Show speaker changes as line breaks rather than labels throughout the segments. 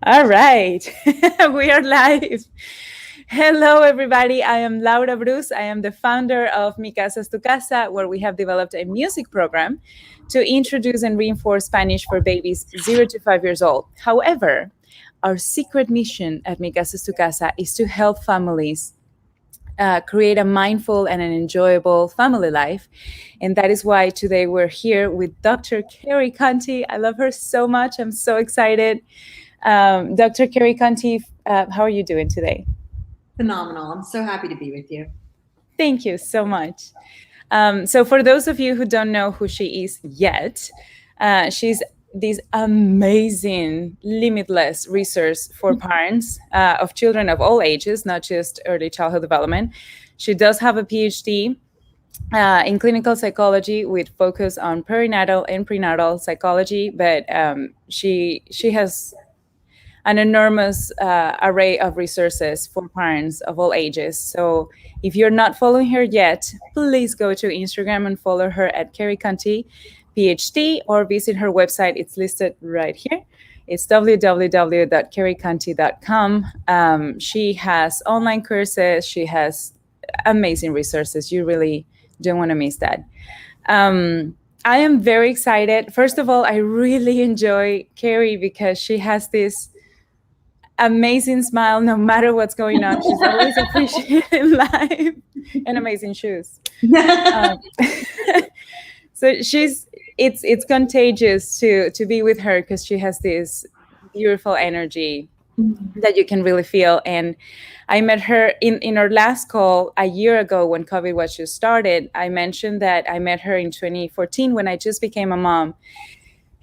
All right, we are live. Hello, everybody. I am Laura Bruce. I am the founder of Mi Casa es Tu Casa, where we have developed a music program to introduce and reinforce Spanish for babies 0 to 5 years old. However, our secret mission at Mi Casa es Tu Casa is to help families create a mindful and an enjoyable family life. And that is why today we're here with Dr. Carrie Contey. I love her so much. I'm so excited. Dr. Carrie Contey, how are you doing today?
Phenomenal. I'm so happy to be with you.
Thank you so much. So for those of you who don't know who she is yet, she's this amazing, limitless resource for parents of children of all ages, not just early childhood development. She does have a PhD in clinical psychology with focus on perinatal and prenatal psychology, but she has an enormous array of resources for parents of all ages. So if you're not following her yet, please go to Instagram and follow her at Carrie Contey, PhD, or visit her website. It's listed right here. It's www.carriecontey.com. She has online courses. She has amazing resources. You really don't want to miss that. I am very excited. First of all, I really enjoy Carrie because she has this amazing smile no matter what's going on. She's always appreciating life and amazing shoes. So it's contagious to be with her because she has this beautiful energy that you can really feel. And I met her in our last call a year ago when COVID was just started. I mentioned that I met her in 2014 when I just became a mom.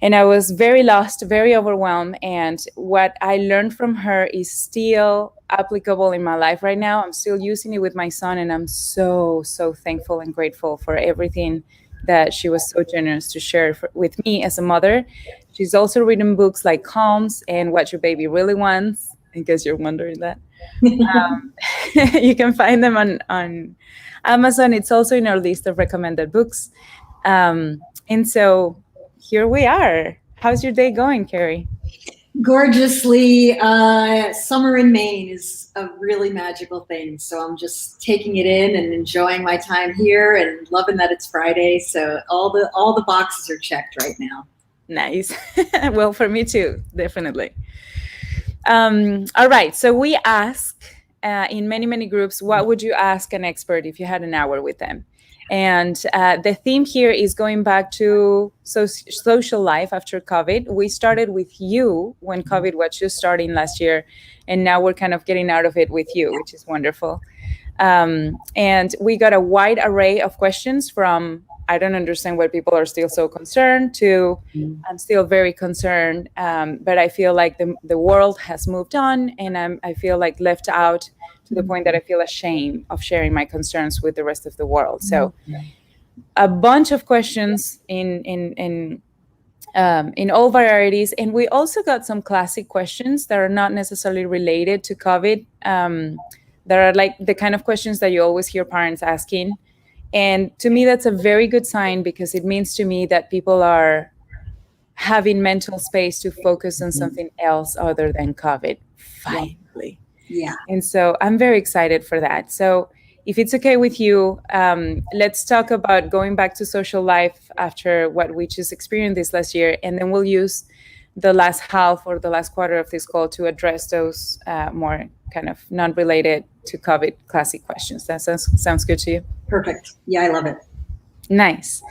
And I was very lost, very overwhelmed. And what I learned from her is still applicable in my life right now. I'm still using it with my son. And I'm so, so thankful and grateful for everything that she was so generous to share with me as a mother. She's also written books like Calms and What Your Baby Really Wants, in case you're wondering that. You can find them on Amazon. It's also in our list of recommended books. And so here we are. How's your day going, Carrie?
Gorgeously. Summer in Maine is a really magical thing. So I'm just taking it in and enjoying my time here and loving that it's Friday. So all the boxes are checked right now.
Nice. Well, for me too, definitely. All right. So we ask in many, many groups, what would you ask an expert if you had an hour with them? And the theme here is going back to social life after COVID. We started with you when COVID was just starting last year, and now we're kind of getting out of it with you, which is wonderful. And we got a wide array of questions from, I don't understand why people are still so concerned, to I'm still very concerned, but I feel like the world has moved on, and I feel like left out to the point that I feel ashamed of sharing my concerns with the rest of the world. So a bunch of questions in all varieties. And we also got some classic questions that are not necessarily related to COVID, that are like the kind of questions that you always hear parents asking. And to me, that's a very good sign, because it means to me that people are having mental space to focus on something else other than COVID, finally.
Yeah.
And so I'm very excited for that. So if it's okay with you, let's talk about going back to social life after what we just experienced this last year. And then we'll use the last half or the last quarter of this call to address those more kind of non-related to COVID classic questions. That sounds good to you?
Perfect. Yeah, I love it.
Nice.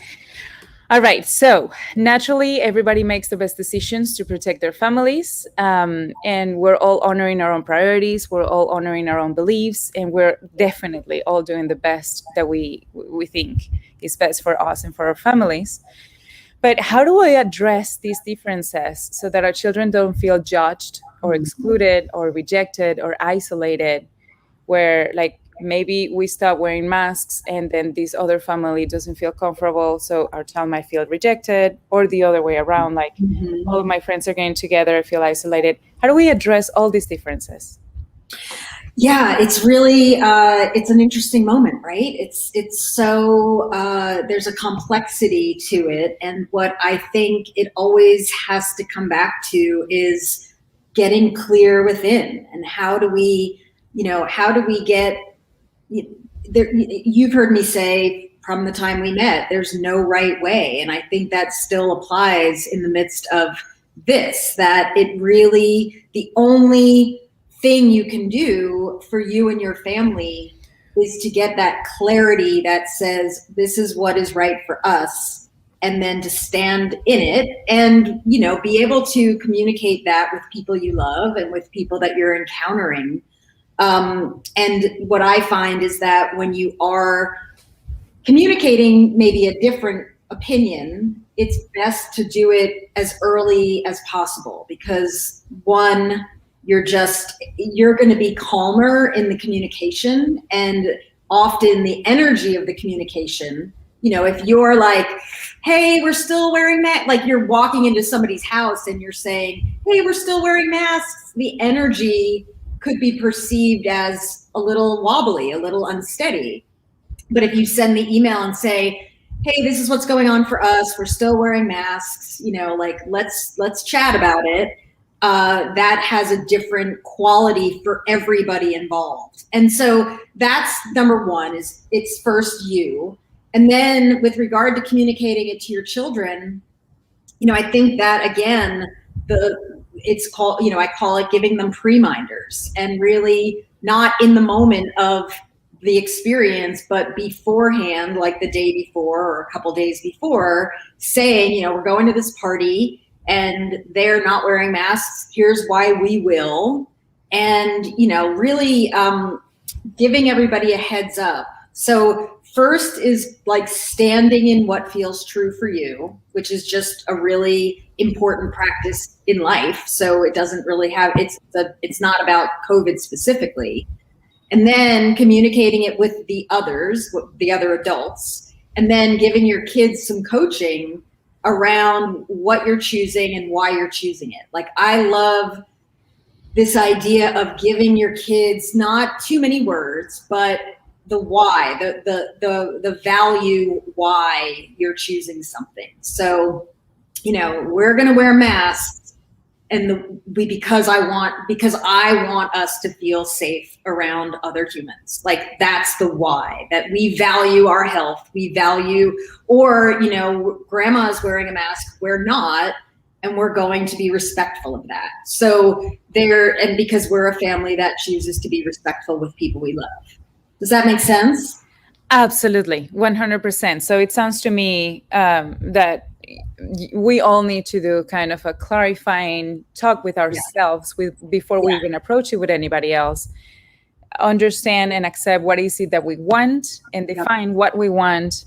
All right. So naturally, everybody makes the best decisions to protect their families. And we're all honoring our own priorities. We're all honoring our own beliefs. And we're definitely all doing the best that we think is best for us and for our families. But how do I address these differences so that our children don't feel judged or excluded or rejected or isolated, where like maybe we stop wearing masks and then this other family doesn't feel comfortable, so our child might feel rejected, or the other way around, like all of my friends are getting together, I feel isolated. How do we address all these differences?
Yeah, it's really, it's an interesting moment, right? It's so, there's a complexity to it. And what I think it always has to come back to is getting clear within. And how do we get there? You've heard me say from the time we met, there's no right way. And I think that still applies in the midst of this, that it really, the only thing you can do for you and your family is to get that clarity that says, this is what is right for us, and then to stand in it and, be able to communicate that with people you love and with people that you're encountering. And what I find is that when you are communicating maybe a different opinion, it's best to do it as early as possible, because one, you're going to be calmer in the communication, and often the energy of the communication, if you're like, hey, we're still wearing masks, like you're walking into somebody's house and you're saying, hey, we're still wearing masks, the energy could be perceived as a little wobbly, a little unsteady. But if you send the email and say, hey, this is what's going on for us, we're still wearing masks, like let's chat about it, that has a different quality for everybody involved. And so that's number one, is it's first you. And then with regard to communicating it to your children, I think that again, it's called, I call it giving them pre-minders, and really not in the moment of the experience, but beforehand, like the day before or a couple days before, saying, we're going to this party and they're not wearing masks. Here's why we will. And, really giving everybody a heads up. So first is like standing in what feels true for you, which is just a really important practice in life. So it doesn't really have, it's not about COVID specifically. And then communicating it with the others, the other adults, and then giving your kids some coaching around what you're choosing and why you're choosing it. Like, I love this idea of giving your kids not too many words, but the why, the value why you're choosing something. So, we're going to wear masks, and because I want us to feel safe around other humans. Like, that's the why, that we value our health. We value, or, grandma's wearing a mask, we're not, and we're going to be respectful of that. So and because we're a family that chooses to be respectful with people we love. Does that make sense?
Absolutely, 100%. So it sounds to me that we all need to do kind of a clarifying talk with ourselves before we even approach it with anybody else. Understand and accept what is it that we want, and define what we want,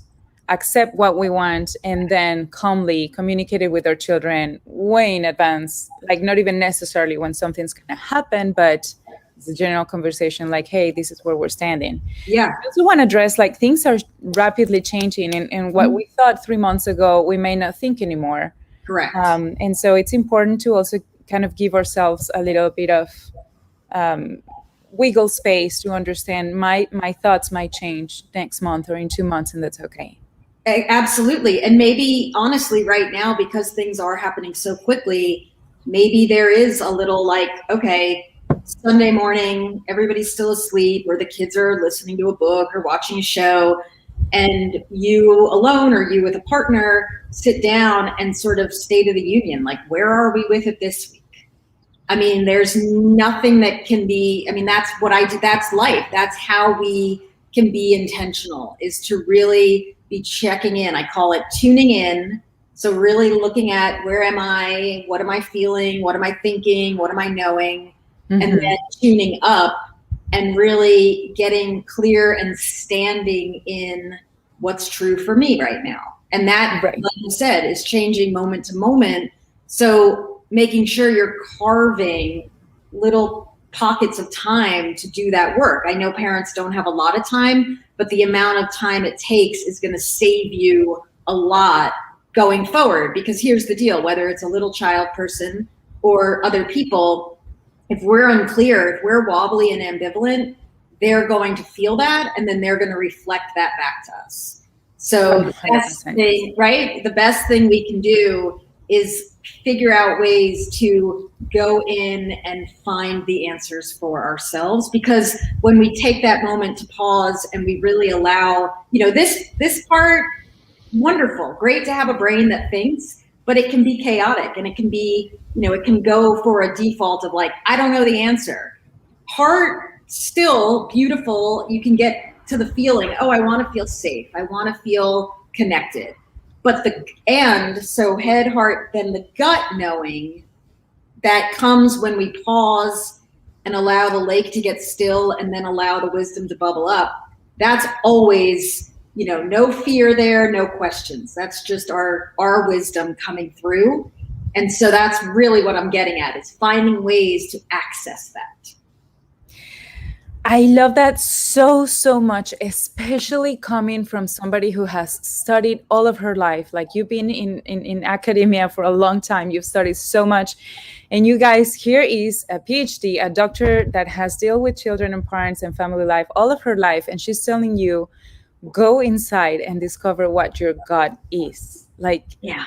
accept what we want, and then calmly communicate it with our children way in advance. Like, not even necessarily when something's going to happen, but it's a general conversation, like, hey, this is where we're standing.
Yeah.
I also want to address, like, things are rapidly changing, and what we thought 3 months ago, we may not think anymore.
Correct.
And so it's important to also kind of give ourselves a little bit of wiggle space to understand my thoughts might change next month or in 2 months, and that's okay.
Absolutely. And maybe honestly right now, because things are happening so quickly, maybe there is a little like, okay, Sunday morning, everybody's still asleep, or the kids are listening to a book or watching a show, and you alone or you with a partner sit down and sort of State of the Union, like, where are we with it this week? I mean, there's nothing that can be, that's what I do. That's life. That's how we can be intentional, is to really be checking in. I call it tuning in. So really looking at, where am I? What am I feeling? What am I thinking? What am I knowing? Mm-hmm. And then tuning up and really getting clear and standing in what's true for me right now. And that, like you said, is changing moment to moment. So making sure you're carving little pockets of time to do that work. I know parents don't have a lot of time, but the amount of time it takes is going to save you a lot going forward. Because here's the deal, whether it's a little child person or other people, if we're unclear, if we're wobbly and ambivalent, they're going to feel that, and then they're going to reflect that back to us. So the best thing, right? The best thing we can do is figure out ways to go in and find the answers for ourselves. Because when we take that moment to pause and we really allow, this part, wonderful, great to have a brain that thinks, but it can be chaotic, and it can be, it can go for a default of like, I don't know the answer. Heart, still beautiful. You can get to the feeling, oh, I want to feel safe. I want to feel connected. But so head, heart, then the gut knowing that comes when we pause and allow the lake to get still and then allow the wisdom to bubble up. That's always, no fear there, no questions. That's just our wisdom coming through. And so that's really what I'm getting at, is finding ways to access that.
I love that so, so much, especially coming from somebody who has studied all of her life. Like, you've been in academia for a long time. You've studied so much. And you guys, here is a PhD, a doctor that has dealt with children and parents and family life all of her life. And she's telling you, go inside and discover what your gut is. Like,
yeah,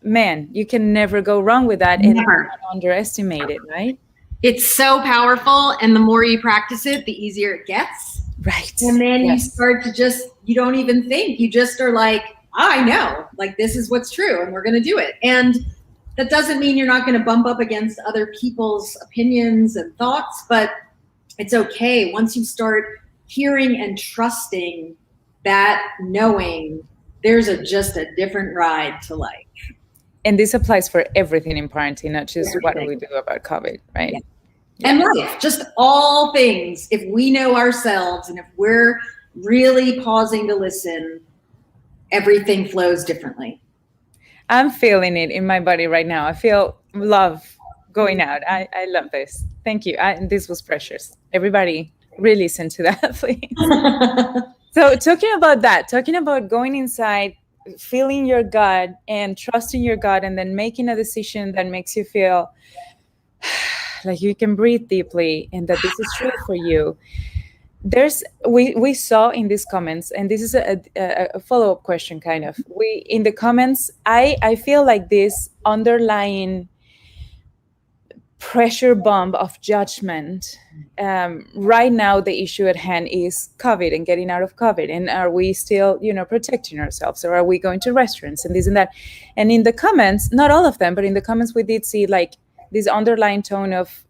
man, you can never go wrong with that.
Never.
And not underestimate it, right?
It's so powerful, and the more you practice it, the easier it gets.
Right.
And then you start to you don't even think. You just are like, I know, like, this is what's true, and we're going to do it. And that doesn't mean you're not going to bump up against other people's opinions and thoughts, but it's okay. Once you start hearing and trusting that knowing, there's just a different ride to life.
And this applies for everything in parenting, not just what do we do about COVID, right?
Yeah. Yeah. And life, just all things. If we know ourselves and if we're really pausing to listen, everything flows differently.
I'm feeling it in my body right now. I feel love going out. I love this. Thank you. This was precious. Everybody, really listen to that, please. So talking about going inside, feeling your gut and trusting your gut, and then making a decision that makes you feel like you can breathe deeply and that this is true for you. We saw in these comments, and this is a follow-up question kind of. In the comments, I feel like this underlying pressure bomb of judgment. Right now, the issue at hand is COVID and getting out of COVID. And are we still, protecting ourselves, or are we going to restaurants and this and that? And in the comments, not all of them, but in the comments, we did see like this underlying tone of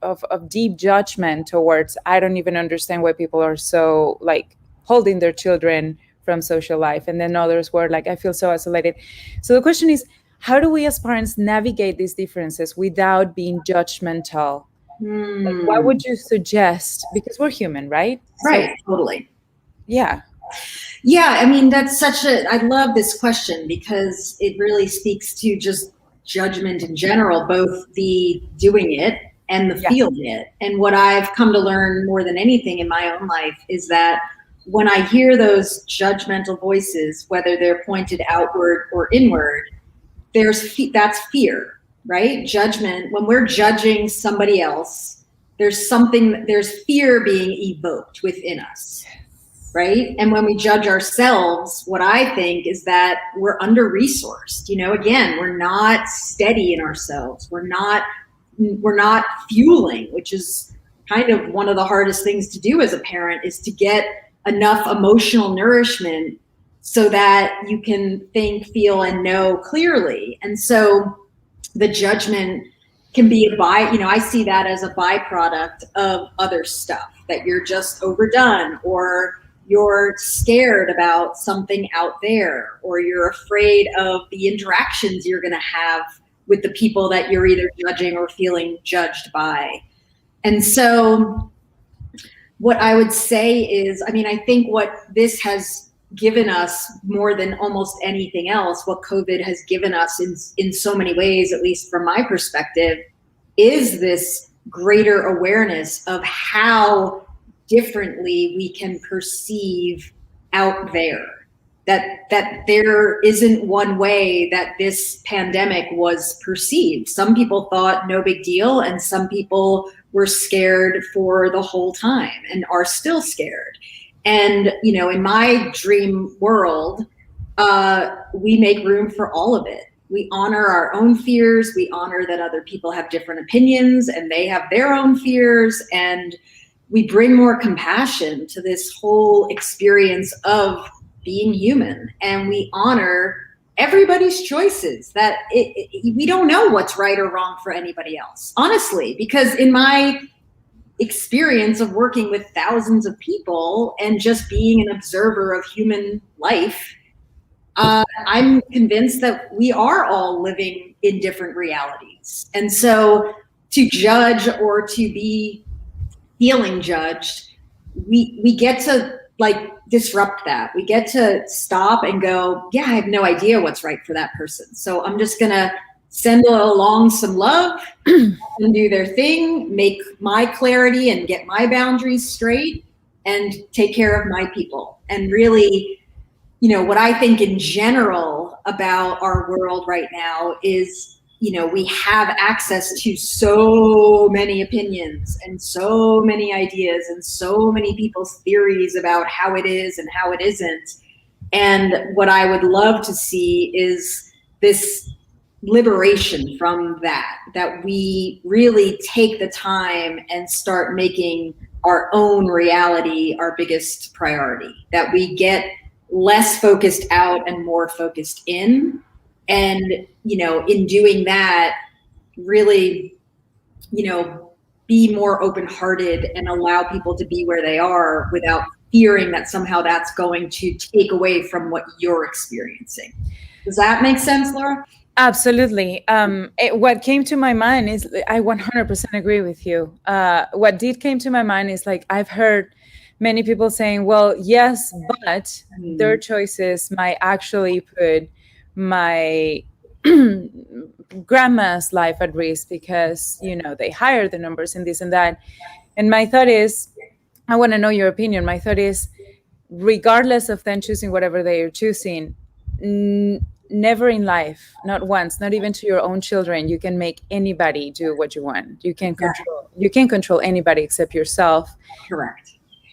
deep judgment towards, I don't even understand why people are so like holding their children from social life. And then others were like, I feel so isolated. So the question is, how do we as parents navigate these differences without being judgmental? Like, what would you suggest? Because we're human, right?
Right, so, totally.
Yeah.
Yeah, I mean, I love this question, because it really speaks to just judgment in general, both the doing it and the feeling it. And what I've come to learn more than anything in my own life is that when I hear those judgmental voices, whether they're pointed outward or inward, that's fear, right? Judgment. When we're judging somebody else, there's fear being evoked within us, right? And when we judge ourselves, what I think is that we're under-resourced. Again, we're not steady in ourselves. We're not fueling, which is kind of one of the hardest things to do as a parent, is to get enough emotional nourishment so that you can think, feel, and know clearly. And so the judgment can be I see that as a byproduct of other stuff, that you're just overdone, or you're scared about something out there, or you're afraid of the interactions you're going to have with the people that you're either judging or feeling judged by. And so what I would say is, I think what this has given us more than almost anything else, what COVID has given us in so many ways, at least from my perspective, is this greater awareness of how differently we can perceive out there. That there isn't one way that this pandemic was perceived. Some people thought no big deal, and some people were scared for the whole time and are still scared. And, in my dream world, we make room for all of it. We honor our own fears. We honor that other people have different opinions and they have their own fears. And we bring more compassion to this whole experience of being human. And we honor everybody's choices, that we don't know what's right or wrong for anybody else, honestly, because in my experience of working with thousands of people and just being an observer of human life, I'm convinced that we are all living in different realities. And so to judge or to be feeling judged, we get to like disrupt that. We get to stop and go, yeah, I have no idea what's right for that person. So I'm just going to send along some love and do their thing, make my clarity and get my boundaries straight and take care of my people. And really, you know, what I think in general about our world right now is, you know, we have access to so many opinions and so many ideas and so many people's theories about how it is and how it isn't. And what I would love to see is this liberation from that we really take the time and start making our own reality our biggest priority, that we get less focused out and more focused in. And, you know, in doing that, really, you know, be more open-hearted and allow people to be where they are without fearing that somehow that's going to take away from what you're experiencing. Does that make sense, Laura?
Absolutely. What came to my mind is, I 100% agree with you. What did came to my mind is, like, I've heard many people saying, well, yes, but their choices might actually put my grandma's life at risk because, you know, they hire the numbers and this and that. And my thought is, I want to know your opinion. My thought is, regardless of them choosing whatever they are choosing, never in life, not once, not even to your own children, you can make anybody do what you want. You can't control anybody except yourself.
Correct.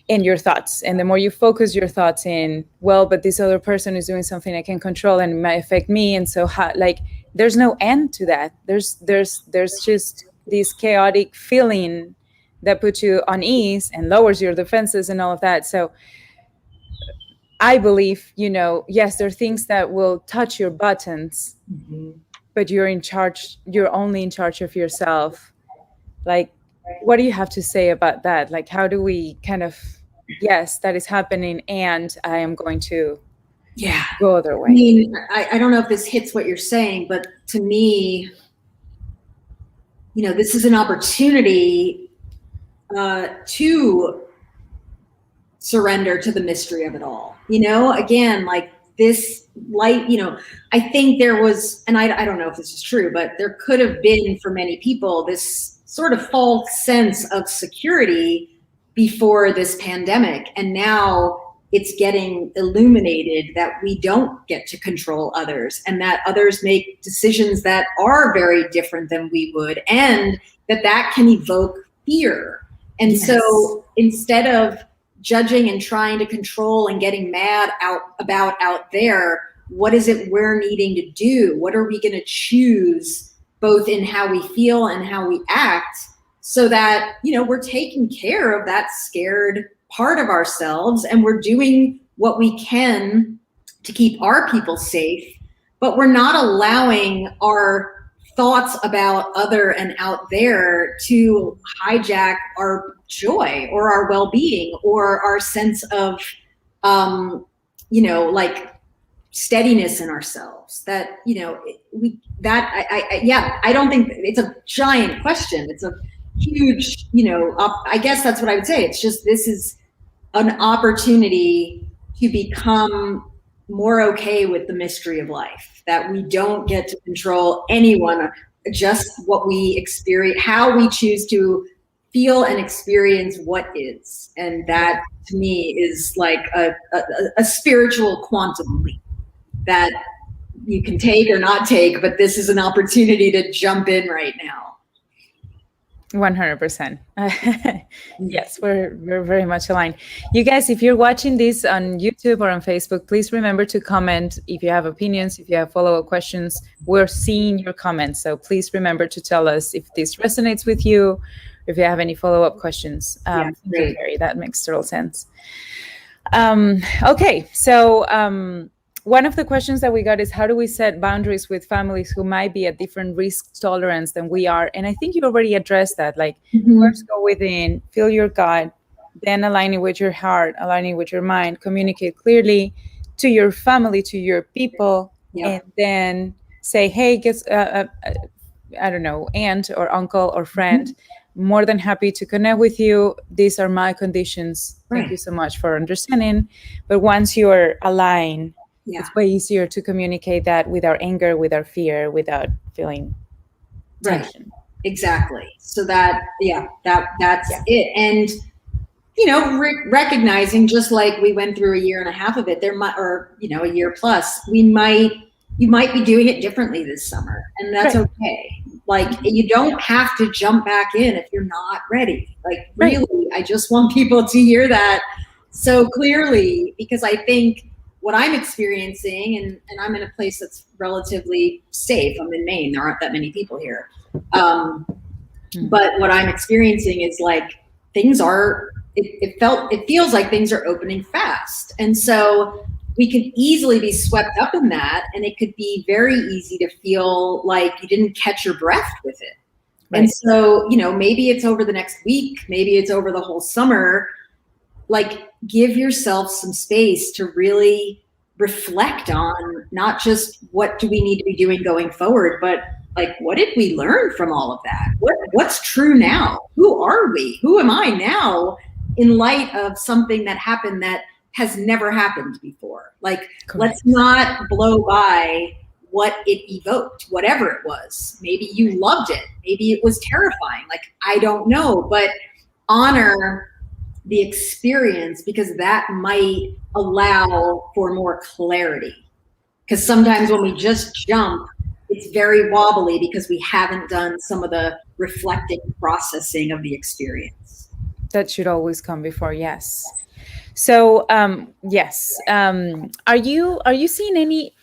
And your thoughts. And the more you focus your thoughts in, well, but this other person is doing something I can control and it might affect me, and so like, there's no end to that. There's just this chaotic feeling that puts you on ease and lowers your defenses and all of that. So I believe, you know, yes, there are things that will touch your buttons, but you're in charge. You're only in charge of yourself. Like, what do you have to say about that? Like, how do we kind of, yes, that is happening, and I am going to go other way.
I mean, I don't know if this hits what you're saying, but to me, you know, this is an opportunity to surrender to the mystery of it all. You know, again, like this light, you know, I think there was, and I don't know if this is true, but there could have been for many people this sort of false sense of security before this pandemic. And now it's getting illuminated that we don't get to control others, and that others make decisions that are very different than we would, and that can evoke fear. And so instead of judging and trying to control and getting mad out there, what is it we're needing to do? What are we going to choose, both in how we feel and how we act, so that, you know, we're taking care of that scared part of ourselves, and we're doing what we can to keep our people safe, but we're not allowing our thoughts about other and out there to hijack our joy or our well-being or our sense of, you know, like steadiness in ourselves. That, you know, I don't think it's a giant question. It's a huge, you know, I guess that's what I would say. It's just, this is an opportunity to become more okay with the mystery of life, that we don't get to control anyone, just what we experience, how we choose to feel and experience what is. And that, to me, is like a spiritual quantum leap that you can take or not take, but this is an opportunity to jump in right now.
100%. Yes, we're very much aligned. You guys, if you're watching this on YouTube or on Facebook, please remember to comment if you have opinions, if you have follow-up questions. We're seeing your comments, so please remember to tell us if this resonates with you, if you have any follow-up questions.
Yeah,
Thank you,
great.
Carrie. That makes total sense. Okay, so one of the questions that we got is how do we set boundaries with families who might be at different risk tolerance than we are? And I think you already addressed that. Like, first go within, feel your gut, then aligning with your heart, aligning with your mind, communicate clearly to your family, to your people, and then say, hey, guess, I don't know, aunt or uncle or friend, more than happy to connect with you. These are my conditions. Thank you so much for understanding. But once you're aligned, it's way easier to communicate that without anger, without fear, without feeling tension.
Exactly. So that's it. And, you know, recognizing, just like we went through a year and a half of it, there might, or, you know, a year plus, you might be doing it differently this summer, and that's okay. Like, you don't have to jump back in if you're not ready. Like, really, I just want people to hear that so clearly, because I think what I'm experiencing, and I'm in a place that's relatively safe. I'm in Maine. There aren't that many people here. But what I'm experiencing is like things are, it feels like things are opening fast. And so we could easily be swept up in that. And it could be very easy to feel like you didn't catch your breath with it. And so, you know, maybe it's over the next week, maybe it's over the whole summer. Like, give yourself some space to really reflect on not just what do we need to be doing going forward, but like, what did we learn from all of that? What's true now? Who are we? Who am I now in light of something that happened that has never happened before? Like, let's not blow by what it evoked, whatever it was. Maybe you loved it. Maybe it was terrifying. Like, I don't know, but honor the experience, because that might allow for more clarity. Because sometimes when we just jump, it's very wobbly because we haven't done some of the reflecting, processing of the experience.
That should always come before, yes. So, yes. Are you seeing any,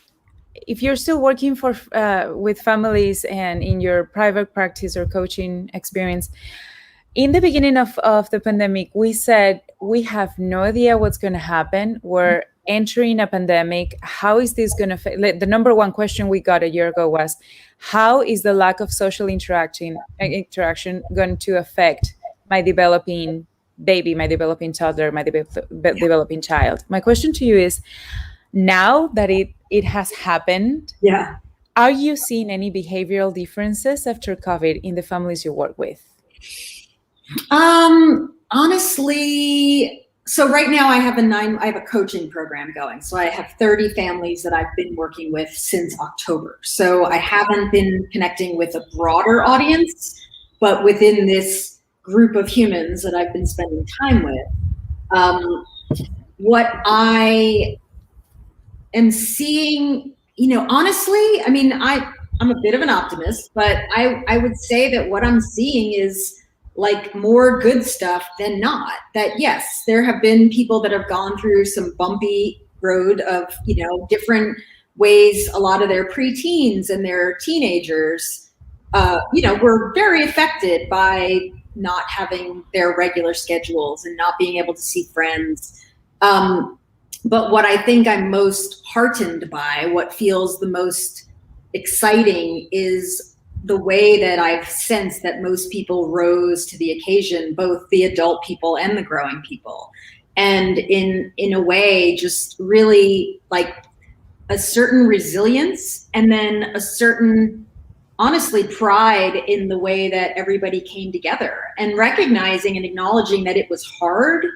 if you're still working for with families and in your private practice or coaching experience, in the beginning of the pandemic, we said, we have no idea what's going to happen. We're entering a pandemic. How is this going to, the number one question we got a year ago was, how is the lack of social interaction going to affect my developing baby, my developing toddler, my developing child? My question to you is, now that it has happened, are you seeing any behavioral differences after COVID in the families you work with?
Honestly, so right now I have a coaching program going. So I have 30 families that I've been working with since October. So I haven't been connecting with a broader audience, but within this group of humans that I've been spending time with, what I am seeing, you know, honestly, I mean, I'm a bit of an optimist, but I would say that what I'm seeing is like more good stuff than not. That yes, there have been people that have gone through some bumpy road of, you know, different ways. A lot of their preteens and their teenagers, you know, were very affected by not having their regular schedules and not being able to see friends. But what I think I'm most heartened by, what feels the most exciting, is the way that I've sensed that most people rose to the occasion, both the adult people and the growing people. And in a way, just really like a certain resilience, and then a certain, honestly, pride in the way that everybody came together, and recognizing and acknowledging that it was hard,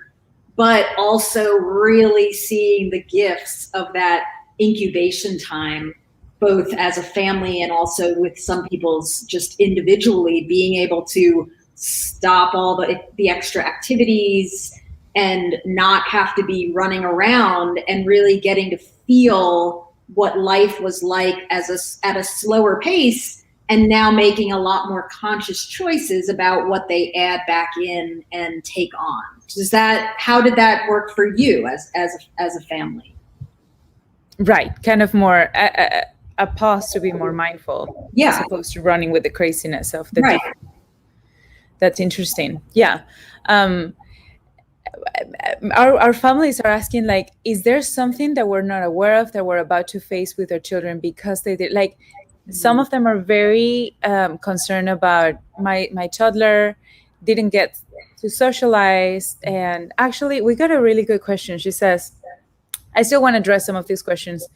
but also really seeing the gifts of that incubation time, both as a family and also with some people's just individually being able to stop all the extra activities and not have to be running around, and really getting to feel what life was like at a slower pace, and now making a lot more conscious choices about what they add back in and take on. How did that work for you as a family?
Right, kind of more a pause to be more mindful, as opposed to running with the craziness of the
right.
That's interesting. Yeah. Our families are asking, like, is there something that we're not aware of that we're about to face with our children because they did, like, some of them are very concerned about my toddler didn't get to socialize. And actually, we got a really good question. She says, I still want to address some of these questions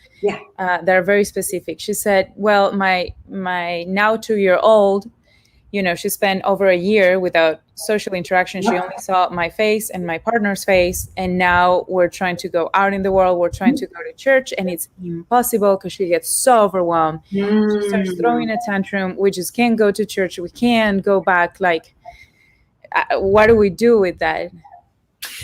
that are very specific. She said, well, my now 2-year-old, she spent over a year without social interaction. She only saw my face and my partner's face. And now we're trying to go out in the world. We're trying to go to church, and it's impossible because she gets so overwhelmed. She starts throwing a tantrum. We just can't go to church. We can't go back. Like, what do we do with that?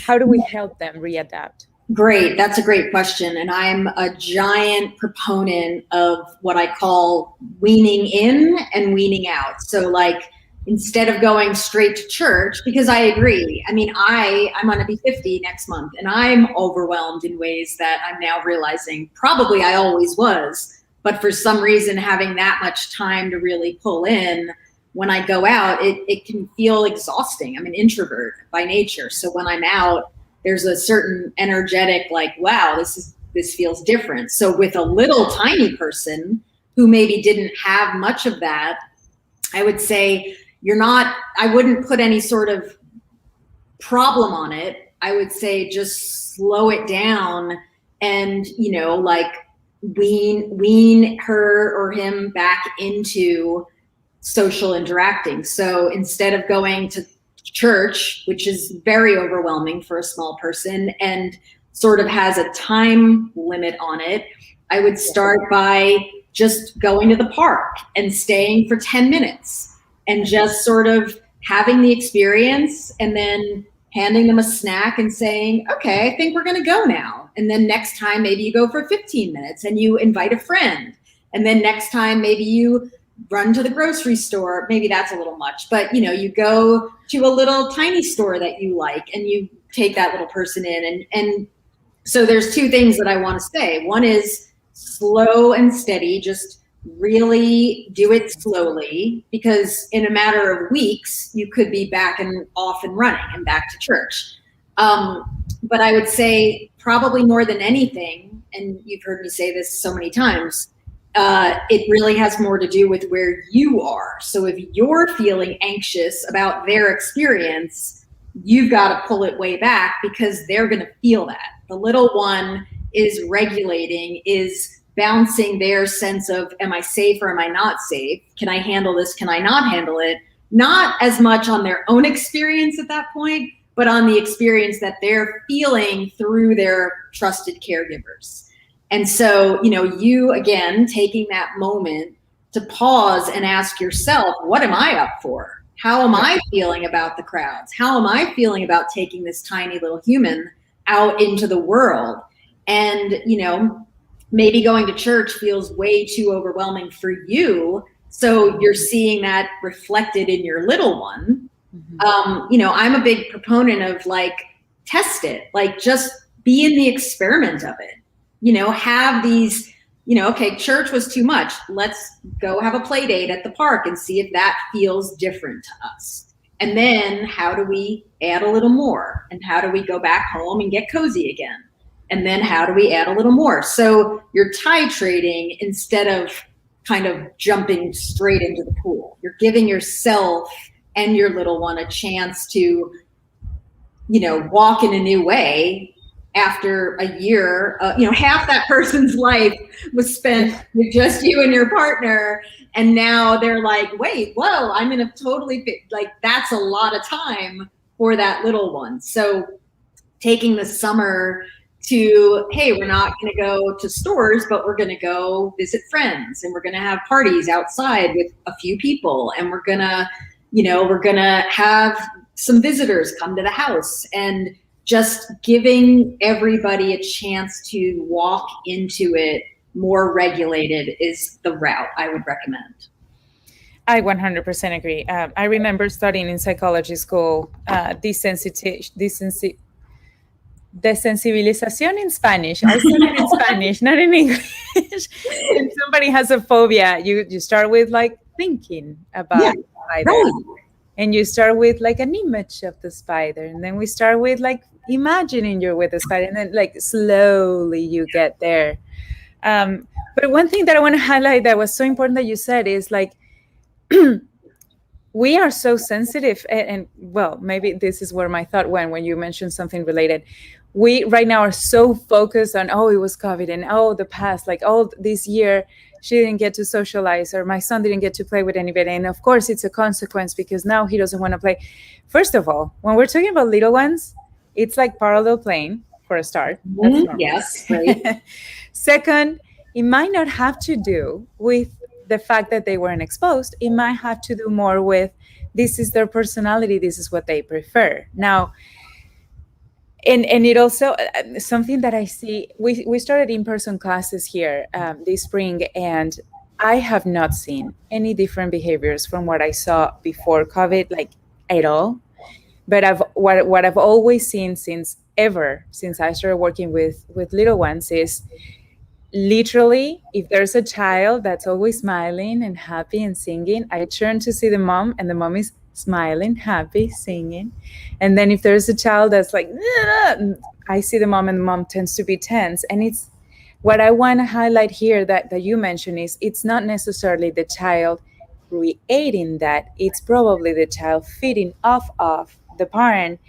How do we help them readapt?
Great. That's a great question. And I'm a giant proponent of what I call weaning in and weaning out. So, like, instead of going straight to church, because I agree. I mean, I'm going to be 50 next month, and I'm overwhelmed in ways that I'm now realizing probably I always was. But for some reason, having that much time to really pull in, when I go out, it can feel exhausting. I'm an introvert by nature. So when I'm out, there's a certain energetic, like, wow, this feels different. So with a little tiny person who maybe didn't have much of that, I would say I wouldn't put any sort of problem on it. I would say just slow it down and, like, wean her or him back into social interacting. So instead of going to church, which is very overwhelming for a small person and sort of has a time limit on it, I would start by just going to the park and staying for 10 minutes and just sort of having the experience, and then handing them a snack and saying, okay, I think we're going to go now. And then next time, maybe you go for 15 minutes and you invite a friend. And then next time, maybe you run to the grocery store. Maybe that's a little much, but you go to a little tiny store that you like and you take that little person in. And so there's two things that I want to say. One is slow and steady, just really do it slowly, because in a matter of weeks, you could be back and off and running and back to church. But I would say probably more than anything, and you've heard me say this so many times, it really has more to do with where you are. So if you're feeling anxious about their experience, you've got to pull it way back, because they're going to feel that. The little one is regulating, is bouncing their sense of, am I safe or am I not safe? Can I handle this? Can I not handle it? Not as much on their own experience at that point, but on the experience that they're feeling through their trusted caregivers. And so, you, again, taking that moment to pause and ask yourself, what am I up for? How am I feeling about the crowds? How am I feeling about taking this tiny little human out into the world? And, maybe going to church feels way too overwhelming for you. So you're seeing that reflected in your little one. Mm-hmm. I'm a big proponent of, like, test it, like, just be in the experiment of it. Have these, okay, church was too much. Let's go have a play date at the park and see if that feels different to us. And then how do we add a little more? And how do we go back home and get cozy again? And then how do we add a little more? So you're titrating instead of kind of jumping straight into the pool. You're giving yourself and your little one a chance to, walk in a new way. After a year, half that person's life was spent with just you and your partner. And now they're like, wait, whoa, I'm in a totally, like, that's a lot of time for that little one. So taking the summer to, hey, we're not going to go to stores, but we're going to go visit friends, and we're going to have parties outside with a few people. And we're going to, have some visitors come to the house, and just giving everybody a chance to walk into it more regulated is the route I would recommend.
I 100% agree. I remember studying in psychology school desensibilización in Spanish. I studied in Spanish, not in English. When somebody has a phobia, you start with like thinking
Yeah,
about the spider,
right.
and you start with like an image of the spider, and then we start with like imagining you're with the spider, and then like slowly you get there. But one thing that I want to highlight that was so important that you said is like we are so sensitive, and well, maybe this is where my thought went when you mentioned something related. We right now are so focused on, oh, it was COVID, and oh, the past, like, oh, this year she didn't get to socialize, or my son didn't get to play with anybody, and of course it's a consequence because now he doesn't want to play. First of all, when we're talking about little ones, it's like parallel playing for a start. That's normal.
Yes, right.
Second, it might not have to do with the fact that they weren't exposed. It might have to do more with this is their personality, this is what they prefer. Now, and it also something that I see. We started in-person classes here this spring, and I have not seen any different behaviors from what I saw before COVID, like at all. But what I've always seen since I started working with little ones is literally, if there's a child that's always smiling and happy and singing, I turn to see the mom, and the mom is smiling, happy, singing. And then if there's a child that's like, "Ugh," I see the mom, and the mom tends to be tense. And it's what I want to highlight here that you mentioned is it's not necessarily the child creating that, it's probably the child feeding off of the parent.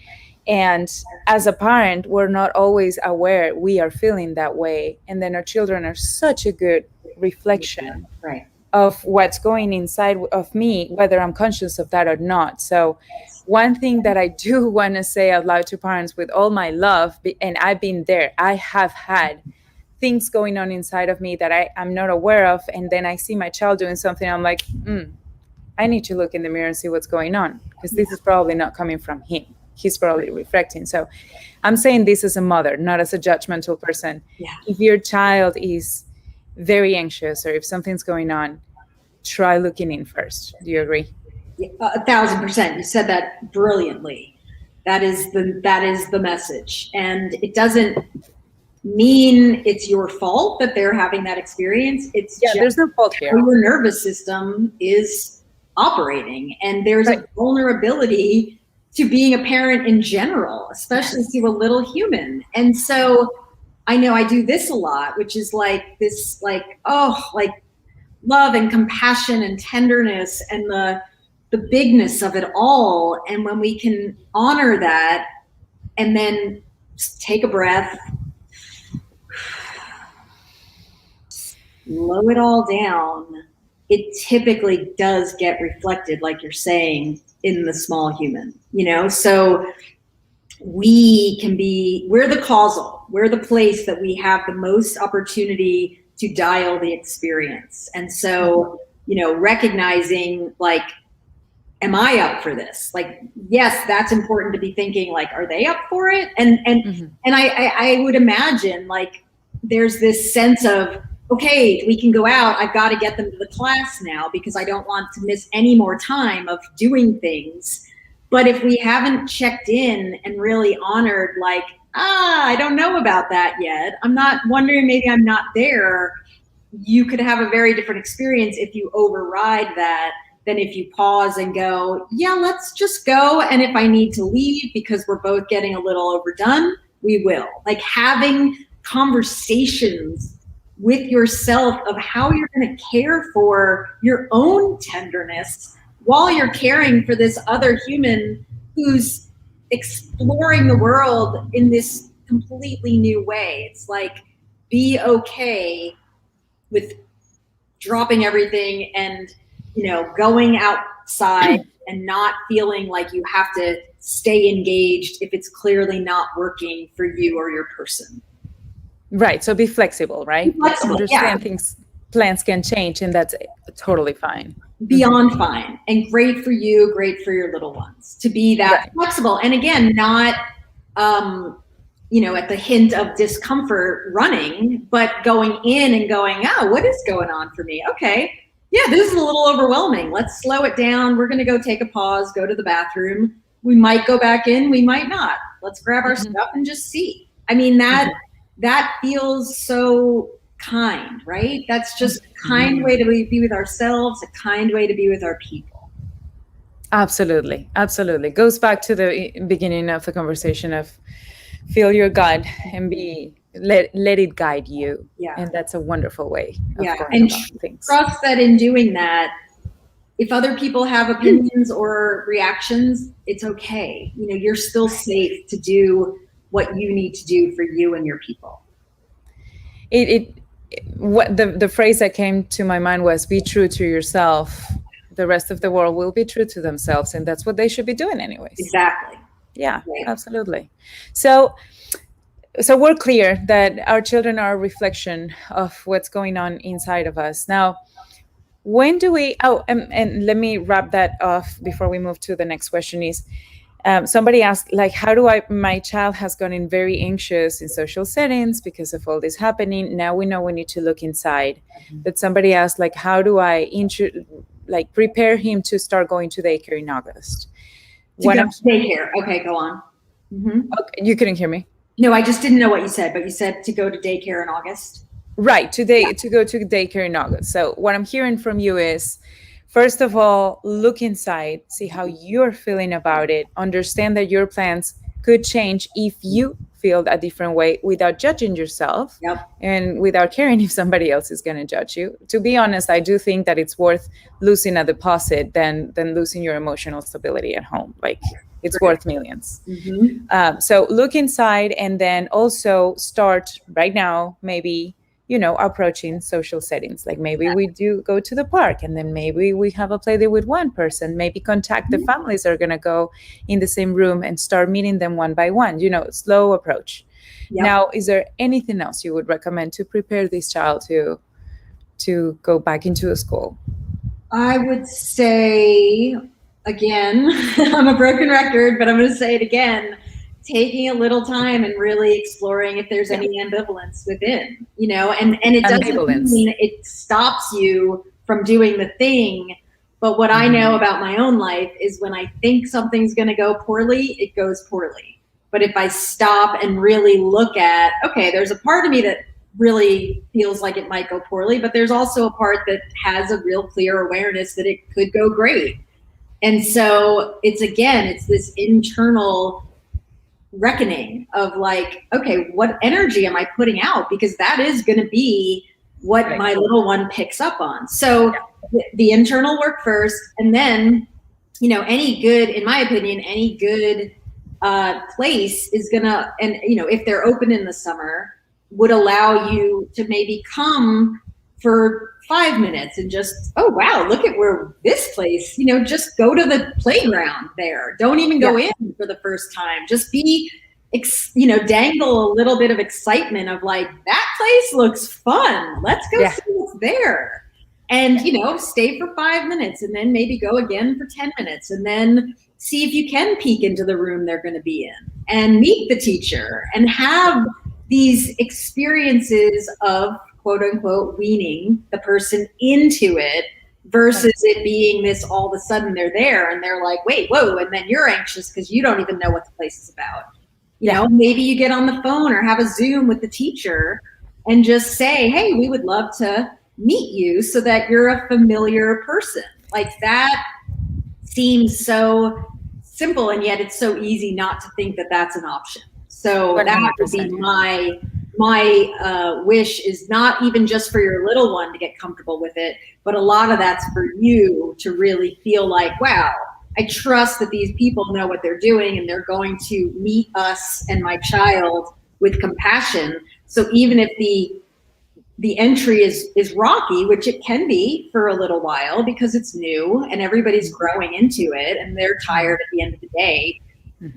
And as a parent, we're not always aware we are feeling that way. And then our children are such a good reflection
Right.
of what's going inside of me, whether I'm conscious of that or not. So, one thing that I do want to say out loud to parents with all my love, and I've been there, I have had things going on inside of me that I'm not aware of. And then I see my child doing something, I'm like, I need to look in the mirror and see what's going on, because this is probably not coming from him. He's probably reflecting. So I'm saying this as a mother, not as a judgmental person.
Yeah.
If your child is very anxious or if something's going on, try looking in first. Do you agree?
1,000%. You said that brilliantly. That is the message. And it doesn't mean it's your fault that they're having that experience. It's just
there's no fault here.
how your nervous system is operating. And there's a vulnerability to being a parent in general, especially to a little human. And so I know I do this a lot, which is like this, like love and compassion and tenderness and the bigness of it all. And when we can honor that and then take a breath, slow it all down, it typically does get reflected, like you're saying, in the small human, so we're the causal, we're the place that we have the most opportunity to dial the experience. And so, recognizing, like, am I up for this? Like, yes, that's important to be thinking, like, are they up for it? And I would imagine, like, there's this sense of, okay, we can go out. I've got to get them to the class now because I don't want to miss any more time of doing things. But if we haven't checked in and really honored, like, I don't know about that yet, I'm not wondering, maybe I'm not there, you could have a very different experience if you override that than if you pause and go, yeah, let's just go. And if I need to leave because we're both getting a little overdone, we will. Like, having conversations with yourself of how you're going to care for your own tenderness while you're caring for this other human who's exploring the world in this completely new way. It's like, be okay with dropping everything and, going outside and not feeling like you have to stay engaged if it's clearly not working for you or your person.
Right. So be flexible, right?
Be flexible,
Understand plans can change, and that's totally fine.
Beyond fine, and great for you, great for your little ones to be that flexible. And again, not, at the hint of discomfort running, but going in and going, oh, what is going on for me? Okay. yeah, this is a little overwhelming. Let's slow it down. We're going to go take a pause, go to the bathroom. We might go back in, we might not. Let's grab our stuff and just see. I mean, that feels so kind, right? That's just a kind way to be with ourselves, a kind way to be with our people.
Absolutely. Absolutely. Goes back to the beginning of the conversation of feel your gut and let it guide you.
Yeah.
And that's a wonderful way of
Yeah.
going
And
about things.
trust that in doing that, if other people have opinions or reactions, it's okay. You know, you're still safe to do what you need to do for you and your people.
What the phrase that came to my mind was be true to yourself. The rest of the world will be true to themselves, and that's what they should be doing anyways.
Exactly.
Yeah, right. Absolutely. So we're clear that our children are a reflection of what's going on inside of us. Now, when do we, and let me wrap that off before we move to the next question is, somebody asked, like, how do my child has gotten very anxious in social settings because of all this happening. Now we know we need to look inside. But somebody asked, like, how do I prepare him to start going to daycare in August?
Daycare. Okay, go on.
Mm-hmm. Okay, you couldn't hear me?
No, I just didn't know what you said, but you said to go to daycare in August.
Right, to go to daycare in August. So what I'm hearing from you is, first of all, look inside, see how you're feeling about it, understand that your plans could change if you feel a different way without judging yourself.
Yep.
And without caring if somebody else is going to judge you. To be honest, I do think that it's worth losing a deposit than losing your emotional stability at home. Like, it's worth millions. Mm-hmm. So look inside, and then also start right now, maybe, approaching social settings. Like, maybe we do go to the park, and then maybe we have a play date with one person, maybe contact the families that are going to go in the same room and start meeting them one by one, slow approach. Yep. Now, is there anything else you would recommend to prepare this child to go back into a school?
I would say, again, I'm a broken record, but I'm going to say it again, taking a little time and really exploring if there's any ambivalence within, and it doesn't mean it stops you from doing the thing. But what I know about my own life is when I think something's going to go poorly, it goes poorly. But if I stop and really look at, okay, there's a part of me that really feels like it might go poorly, but there's also a part that has a real clear awareness that it could go great. And so it's this internal reckoning of like, okay, what energy am I putting out? Because that is going to be what my little one picks up on. So the internal work first, and then, in my opinion, any good place is gonna, and if they're open in the summer, would allow you to maybe come for 5 minutes and just, oh wow, look at where this place, just go to the playground there. Don't even go in for the first time. Just be, dangle a little bit of excitement of like, that place looks fun. Let's go see what's there. And, stay for 5 minutes and then maybe go again for 10 minutes and then see if you can peek into the room they're going to be in and meet the teacher and have these experiences of quote unquote weaning the person into it versus it being this all of a sudden they're there and they're like, wait, whoa. And then you're anxious because you don't even know what the place is about. Maybe you get on the phone or have a Zoom with the teacher and just say, hey, we would love to meet you so that you're a familiar person. Like, that seems so simple, and yet it's so easy not to think that that's an option. So 100%. That would be my wish, is not even just for your little one to get comfortable with it, but a lot of that's for you to really feel like, wow, I trust that these people know what they're doing and they're going to meet us and my child with compassion. So even if the entry is rocky, which it can be for a little while because it's new and everybody's growing into it and they're tired at the end of the day,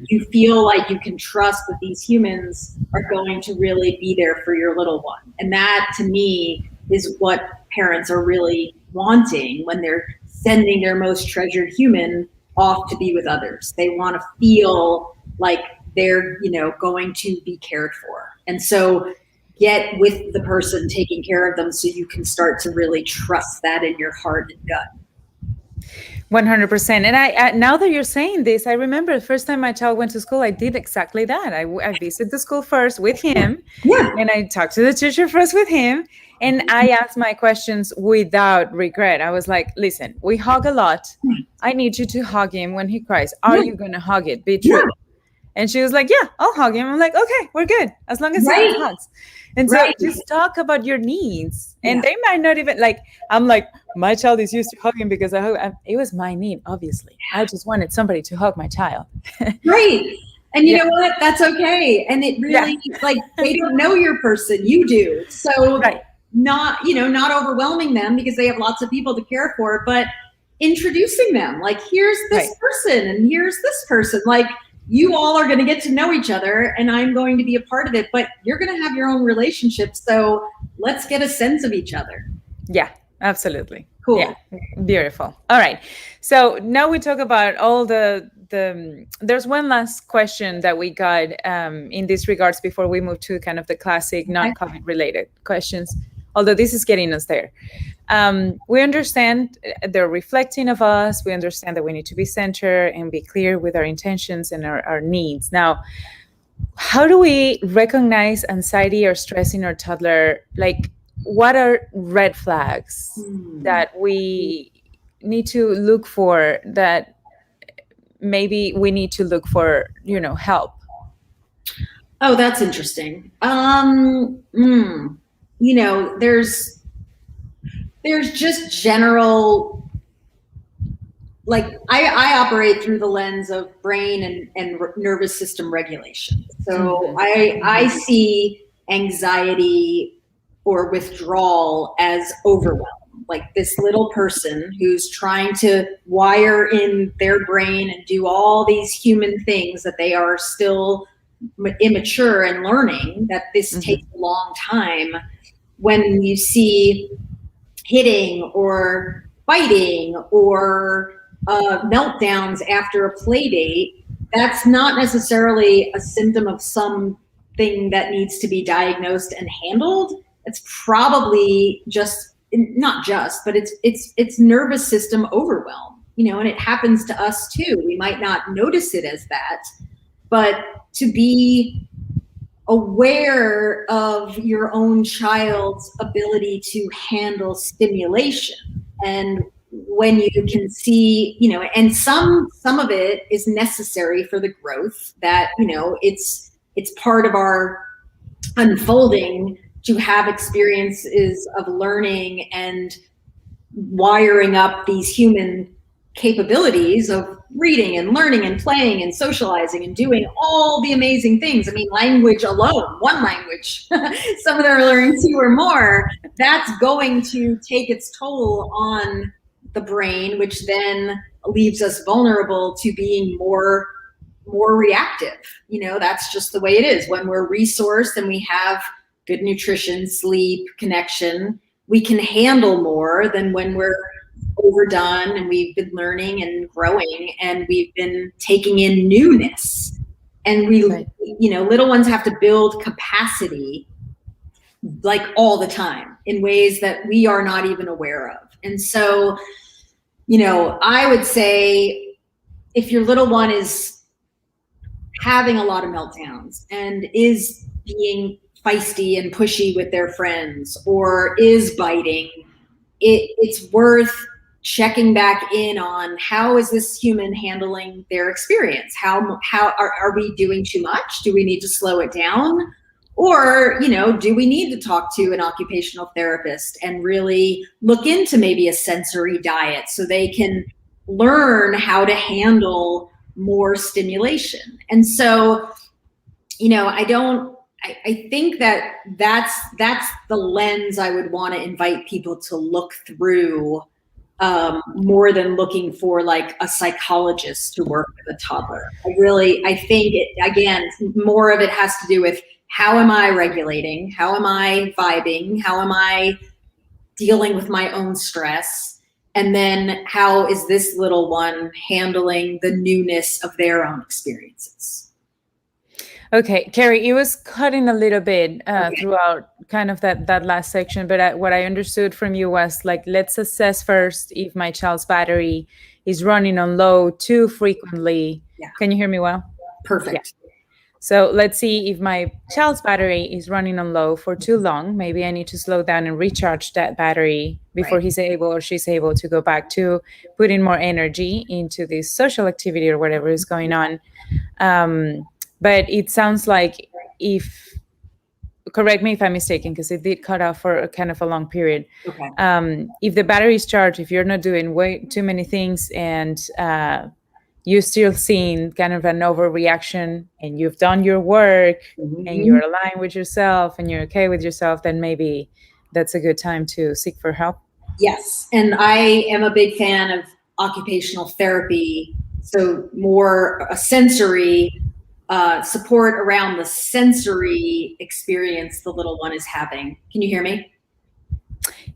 you feel like you can trust that these humans are going to really be there for your little one. And that, to me, is what parents are really wanting when they're sending their most treasured human off to be with others. They want to feel like they're, going to be cared for. And so get with the person taking care of them so you can start to really trust that in your heart and gut.
100%. And I now that you're saying this, I remember the first time my child went to school, I did exactly that. I visited the school first with him,
Yeah.
and I talked to the teacher first with him, and I asked my questions without regret. I was like, listen, we hug a lot. I need you to hug him when he cries. Are
Yeah.
you going to hug it? Be true. And she was like, yeah, I'll hug him. I'm like, okay, we're good. As long as he
Right.
hugs. And so
Right.
just talk about your needs. And
Yeah.
they might not even like, I'm like, my child is used to hugging because I hug. It was my need, obviously. I just wanted somebody to hug my child.
Right. And you
Yeah.
know what? That's okay. And it really, like, they don't know your person. You do. So
Right.
not, not overwhelming them because they have lots of people to care for, but introducing them. Like, here's this
Right.
person and here's this person. Like, you all are going to get to know each other and I'm going to be a part of it, but you're going to have your own relationship. So let's get a sense of each other.
Yeah, absolutely.
Cool.
Yeah, beautiful. All right. So now we talk about all the there's one last question that we got in these regards before we move to kind of the classic non-COVID related questions, although this is getting us there. We understand they're reflecting of us. We understand that we need to be centered and be clear with our intentions and our needs. Now, how do we recognize anxiety or stress in our toddler? Like, what are red flags that we need to look for, that maybe we need to look for, help?
Oh, that's interesting. There's just general, like, I operate through the lens of brain and nervous system regulation. So I see anxiety or withdrawal as overwhelm. Like this little person who's trying to wire in their brain and do all these human things that they are still immature and learning, that this takes a long time. When you see hitting or fighting or meltdowns after a play date, that's not necessarily a symptom of something that needs to be diagnosed and handled. It's probably just, not just, but it's nervous system overwhelm, and it happens to us too. We might not notice it as that, but to be aware of your own child's ability to handle stimulation, and when you can see, and some of it is necessary for the growth, that it's part of our unfolding to have experiences of learning and wiring up these human capabilities of reading and learning and playing and socializing and doing all the amazing things. I mean, language alone, one language, some of them are learning two or more, that's going to take its toll on the brain, which then leaves us vulnerable to being more reactive. That's just the way it is. When we're resourced and we have good nutrition, sleep, connection, we can handle more than when we're overdone and we've been learning and growing and we've been taking in newness. And little ones have to build capacity like all the time in ways that we are not even aware of. And so, I would say if your little one is having a lot of meltdowns and is being feisty and pushy with their friends or is biting, it's worth checking back in on how is this human handling their experience? How are we doing too much? Do we need to slow it down? Or, do we need to talk to an occupational therapist and really look into maybe a sensory diet so they can learn how to handle more stimulation? And so, I think that's the lens I would want to invite people to look through, more than looking for like a psychologist to work with a toddler. I think again, more of it has to do with how am I regulating? How am I vibing? How am I dealing with my own stress? And then how is this little one handling the newness of their own experiences?
Okay, Carrie, it was cutting a little bit
Okay.
throughout kind of that last section, but what I understood from you was like, let's assess first if my child's battery is running on low too frequently.
Yeah.
Can you hear me well? Yeah.
Perfect.
So let's see if my child's battery is running on low for too long. Maybe I need to slow down and recharge that battery before
Right.
he's able or she's able to go back to putting more energy into this social activity or whatever is going on. But it sounds like, if correct me if I'm mistaken, because it did cut off for a kind of a long period.
Okay.
If the battery is charged, if you're not doing way too many things, and you're still seeing kind of an overreaction, and you've done your work and
Mhm.
you're aligned with yourself and you're okay with yourself, then maybe that's a good time to seek for help.
Yes. And I am a big fan of occupational therapy. So more a sensory support around the sensory experience the little one is having. Can you hear me?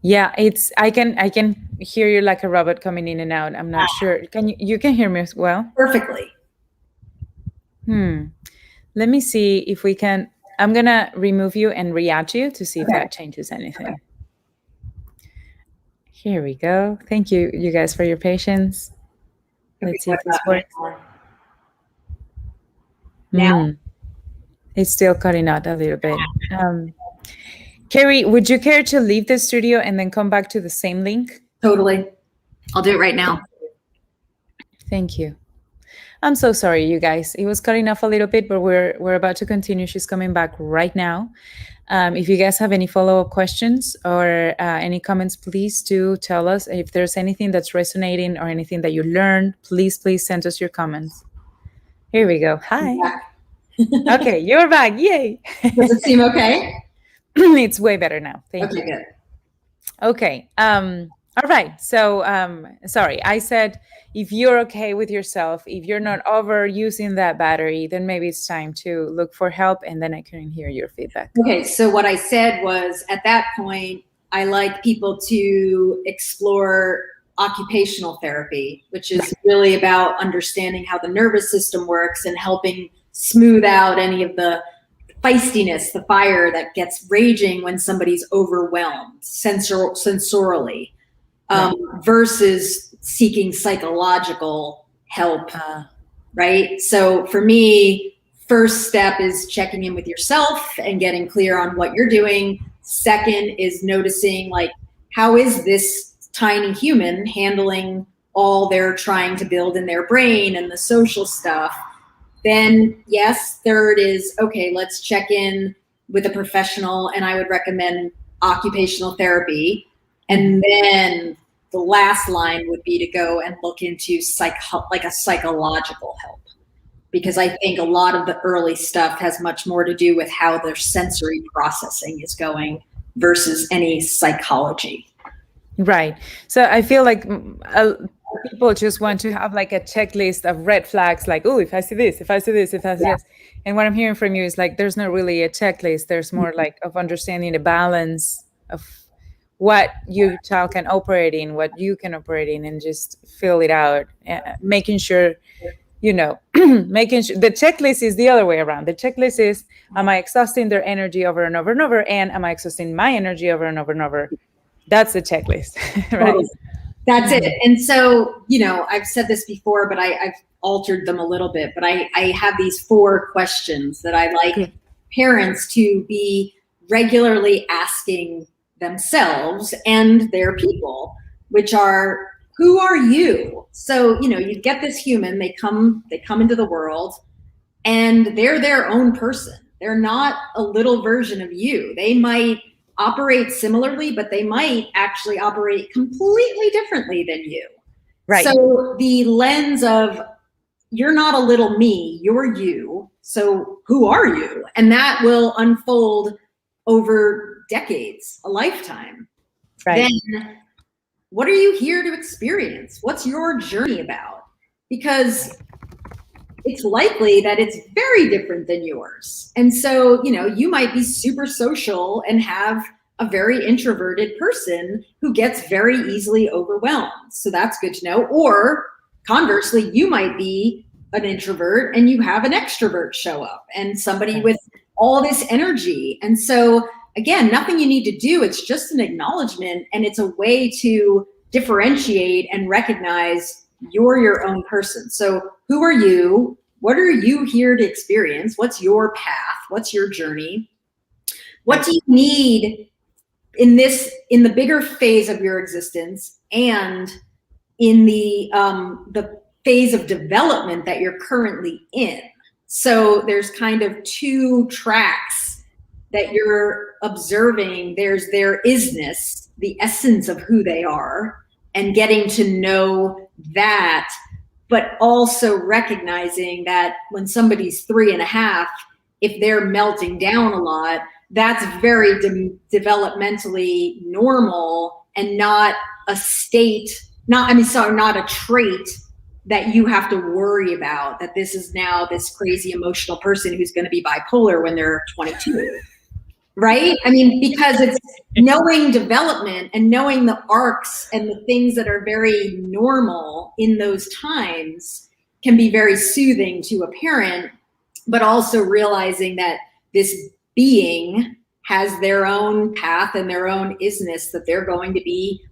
Yeah, it's I can hear you like a robot coming in and out. I'm not sure. Can you can hear me as well?
Perfectly.
Hmm. Let me see if we can. I'm gonna remove you and re-add you to see if
Okay.
that changes anything. Here we go. Thank you, you guys, for your patience.
Okay.
Let's see
What
if this
about
works.
now? Now?
Hmm. It's still cutting out a little bit. Carrie, would you care to leave the studio and then come back to the same link?
Totally. I'll do it right now.
Thank you. I'm so sorry, you guys. It was cutting off a little bit, but we're about to continue. She's coming back right now. If you guys have any follow-up questions or any comments, please do tell us. If there's anything that's resonating or anything that you learned, please send us your comments. Here we go. Hi. Okay, you're back. Yay.
Does it seem okay?
It's way better now. Thank
Okay,
you.
good.
Okay. All right. So, sorry, I said if you're okay with yourself, if you're not overusing that battery, then maybe it's time to look for help. And then I couldn't hear your feedback.
Okay, so what I said was at that point, I like people to explore occupational therapy, which is really about understanding how the nervous system works and helping smooth out any of the feistiness, the fire that gets raging when somebody's overwhelmed sensorially, versus seeking psychological help, right? So for me, first step is checking in with yourself and getting clear on what you're doing. Second is noticing, like, how is this tiny human handling all they're trying to build in their brain and the social stuff? Then, yes, third is, okay, let's check in with a professional, and I would recommend occupational therapy. And then the last line would be to go and look into like a psychological help, because I think a lot of the early stuff has much more to do with how their sensory processing is going versus any psychology.
Right. So I feel like people just want to have like a checklist of red flags, like, oh, if I see this, if I see this, if I see this. And what I'm hearing from you is like, there's not really a checklist. There's more like of understanding the balance of what your child can operate in, what you can operate in, and just fill it out, making sure, making sure the checklist is the other way around. The checklist is, am I exhausting their energy over and over and over? And am I exhausting my energy over and over and over? That's the checklist, right?
That's it. And so, I've said this before, but I've altered them a little bit. But I have these 4 questions that I like parents to be regularly asking themselves and their people, which are, who are you? So, you get this human, they come into the world, and they're their own person. They're not a little version of you. They might operate similarly, but they might actually operate completely differently than you.
Right.
So the lens of, you're not a little me, you're you. So who are you? And that will unfold over decades, a lifetime.
Right.
Then what are you here to experience? What's your journey about? Because it's likely that it's very different than yours. And so, you might be super social and have a very introverted person who gets very easily overwhelmed. So that's good to know. Or conversely, you might be an introvert and you have an extrovert show up and somebody with all this energy. And so again, nothing you need to do. It's just an acknowledgement, and it's a way to differentiate and recognize you're your own person. So who are you? What are you here to experience? What's your path? What's your journey? What do you need in the bigger phase of your existence and in the phase of development that you're currently in? So there's kind of two tracks that you're observing. There's their isness, the essence of who they are, and getting to know that, but also recognizing that when somebody's 3.5, if they're melting down a lot, that's very developmentally normal and not a state, not a trait that you have to worry about, that this is now this crazy emotional person who's going to be bipolar when they're 22. Right? I mean, because it's knowing development and knowing the arcs and the things that are very normal in those times can be very soothing to a parent, but also realizing that this being has their own path and their own isness that they're going to be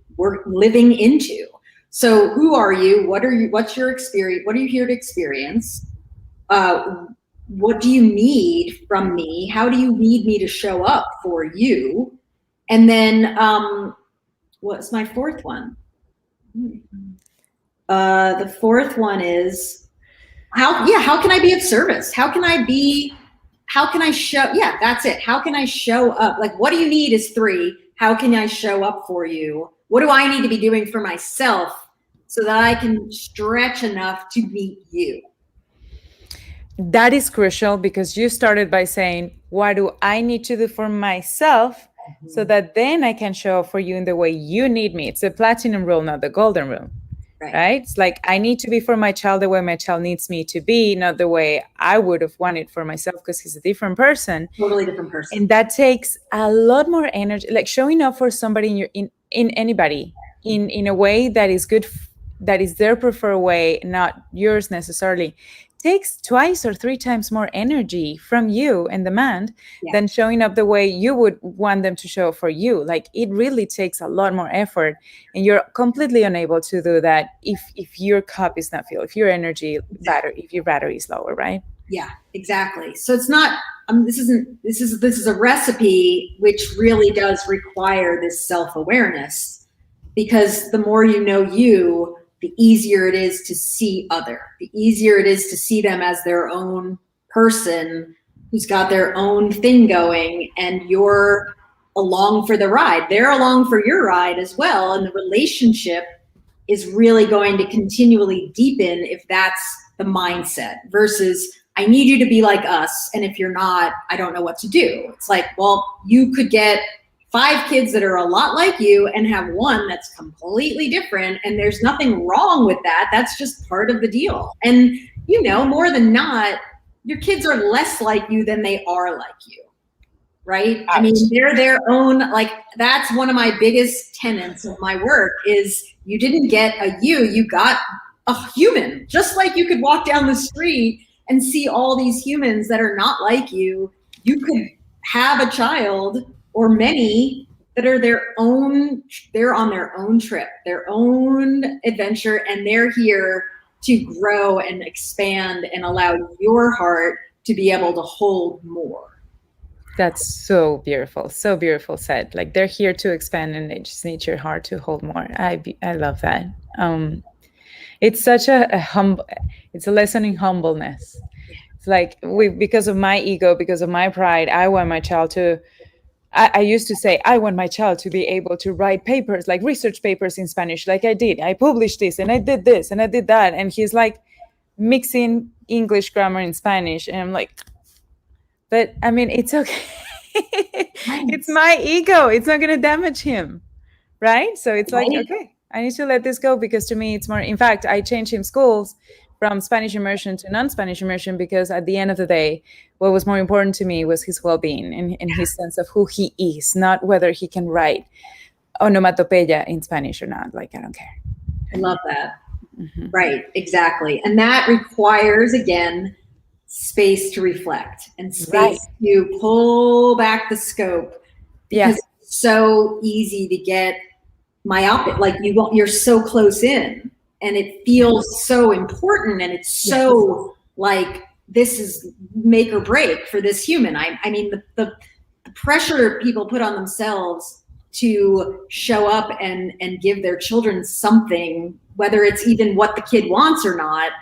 living into. So who are you? What's your experience? What are you here to experience? What do you need from me? How do you need me to show up for you? And then what's my fourth one? The fourth one is how can I be of service? How can I show, that's it. How can I show up? Like, what do you need is 3. How can I show up for you? What do I need to be doing for myself so that I can stretch enough to meet you?
That is crucial, because you started by saying, what do I need to do for myself so that then I can show up for you in the way you need me? It's the platinum rule, not the golden rule. Right? It's like, I need to be for my child the way my child needs me to be, not the way I would have wanted for myself, because he's a different person.
Totally different person.
And that takes a lot more energy, like showing up for somebody in anybody in a way that is good, that is their preferred way, not yours necessarily, takes 2 or 3 times more energy from you and demand than showing up the way you would want them to show up for you. Like, it really takes a lot more effort, and you're completely unable to do that if your cup is not filled, if your energy if your battery is lower, right?
Yeah, exactly. So it's not, this is a recipe which really does require this self-awareness, because the more you know you, the easier it is to see other, the easier it is to see them as their own person who's got their own thing going, and you're along for the ride. They're along for your ride as well. And the relationship is really going to continually deepen if that's the mindset, versus I need you to be like us, and if you're not, I don't know what to do. It's like, well, you could get 5 kids that are a lot like you and have one that's completely different, and there's nothing wrong with that. That's just part of the deal. And more than not, your kids are less like you than they are like you, right? I mean, they're their own, like, that's one of my biggest tenets of my work is you didn't get a you got a human. Just like you could walk down the street and see all these humans that are not like you, you could have a child or many that are they're on their own trip, their own adventure, and they're here to grow and expand and allow your heart to be able to hold more.
That's so beautiful said. Like, they're here to expand, and they just need your heart to hold more. I love that. It's such it's a lesson in humbleness. It's like, because of my ego, because of my pride, I want my child to, I used to say, I want my child to be able to write papers, like research papers in Spanish, like I did. I published this and I did this and I did that. And he's like mixing English grammar and Spanish. And I'm like, but I mean, it's okay. It's my ego. It's not going to damage him. Right? So it's like, okay, I need to let this go, because to me, it's more, in fact, I changed him schools from Spanish immersion to non-Spanish immersion, because at the end of the day, what was more important to me was his well-being and his sense of who he is, not whether he can write onomatopeya in Spanish or not. Like, I don't care.
I love that. Right, exactly. And that requires, again, space to reflect and space to pull back the scope, because it's so easy to get myopic. Like you're so close in and it feels so important, and it's so like this is make or break for this human. I mean, the pressure people put on themselves to show up and give their children something, whether it's even what the kid wants or not,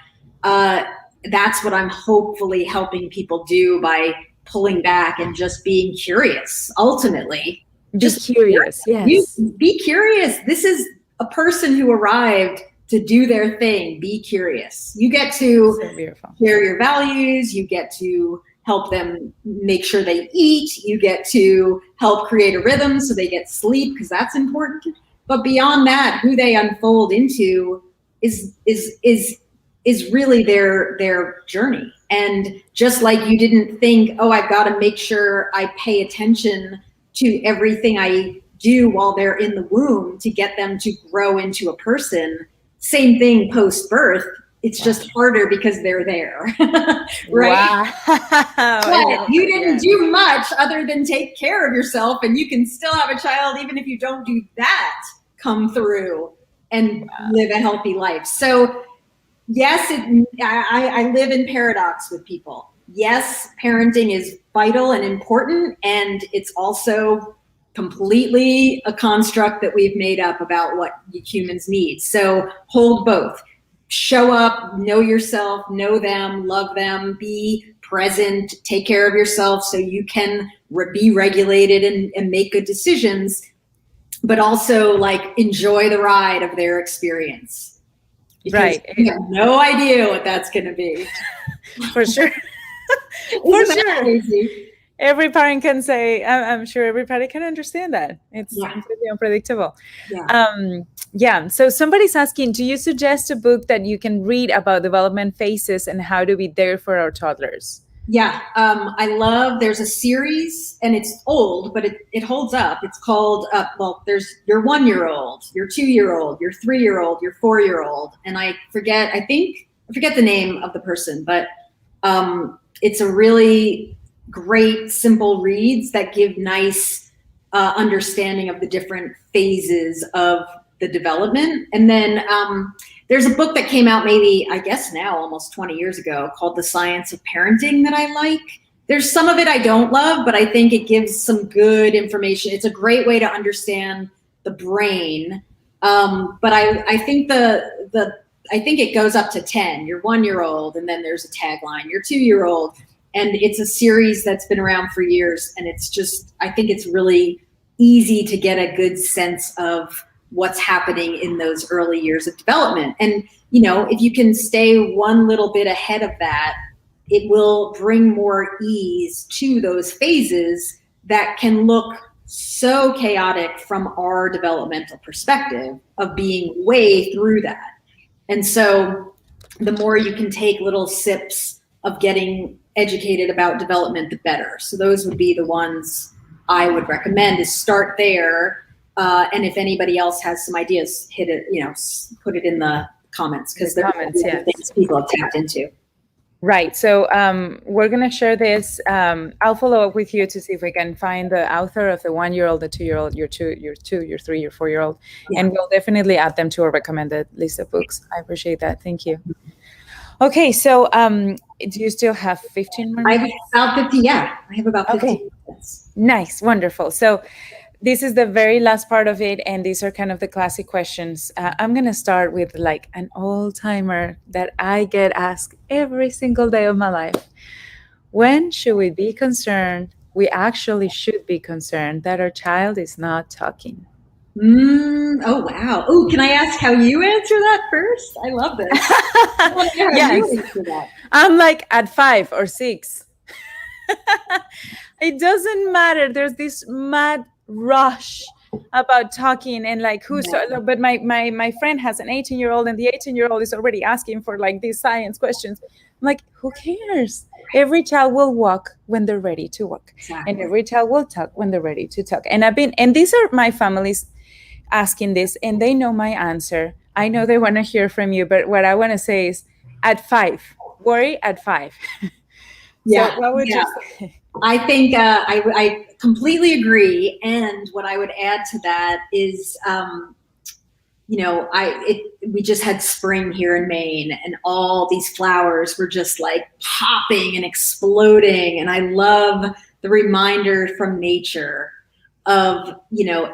that's what I'm hopefully helping people do by pulling back and just being curious. Ultimately, just
curious. Yes.
Be curious. This is a person who arrived to do their thing. Be curious. You get to share your values. You get to help them make sure they eat. You get to help create a rhythm so they get sleep, because that's important. But beyond that, who they unfold into is really their journey. And just like you didn't think, oh, I've got to make sure I pay attention to everything I do while they're in the womb to get them to grow into a person. Same thing post-birth. It's just harder because they're there, right?
Wow.
But you didn't do much other than take care of yourself, and you can still have a child even if you don't do that, come through and live a healthy life. So yes, I live in paradox with people. Yes, parenting is vital and important, and it's also completely a construct that we've made up about what humans need. So hold both. Show up, know yourself, know them, love them, be present, take care of yourself so you can be regulated and make good decisions, but also like enjoy the ride of their experience. Because you have no idea what that's going to be.
For sure. For sure. Crazy? Every parent can say, I'm sure everybody can understand that. It's completely unpredictable. So somebody's asking, do you suggest a book that you can read about development phases and how to be there for our toddlers?
Yeah, there's a series, and it's old, but it holds up. It's called, there's your 1-year-old, your 2-year-old, your 3-year-old, your 4-year-old. And I forget the name of the person, but it's a really great, simple reads that give nice understanding of the different phases of the development. And then there's a book that came out maybe, I guess now, almost 20 years ago, called The Science of Parenting that I like. There's some of it I don't love, but I think it gives some good information. It's a great way to understand the brain. But I think I think it goes up to 10, your 1-year-old, and then there's a tagline, your 2-year-old. And it's a series that's been around for years. And it's just, I think it's really easy to get a good sense of what's happening in those early years of development. And, if you can stay one little bit ahead of that, it will bring more ease to those phases that can look so chaotic from our developmental perspective of being way through that. And so the more you can take little sips of getting educated about development, the better. So those would be the ones I would recommend, is start there. And if anybody else has some ideas, hit it, put it in the comments, because there are things people have tapped into.
Right. So we're going to share this. I'll follow up with you to see if we can find the author of the 1-year-old, the 2-year-old, your 2, your 3, your 4-year-old. And we'll definitely add them to our recommended list of books. I appreciate that. Thank you. Okay. So do you still have 15 more minutes?
I have about 50. Yeah, I have about 15 minutes.
Nice. Wonderful. So this is the very last part of it, and these are kind of the classic questions. I'm going to start with like an old-timer that I get asked every single day of my life. When should we be concerned? We actually should be concerned that our child is not talking.
Oh, wow. Oh, can I ask how you answer that first? I love this.
Yes. I'm like at 5 or 6. It doesn't matter. There's this mad rush about talking and like but my friend has an 18-year-old, and the 18-year-old is already asking for like these science questions. I'm like, who cares? Every child will walk when they're ready to walk. Exactly. And every child will talk when they're ready to talk. And these are my families asking this, and they know my answer. I know they want to hear from you, but what I want to say is at 5, worry at 5. So
Yeah,
what would
yeah.
you say?
I think I completely agree. And what I would add to that is, we just had spring here in Maine, and all these flowers were just like popping and exploding. And I love the reminder from nature of,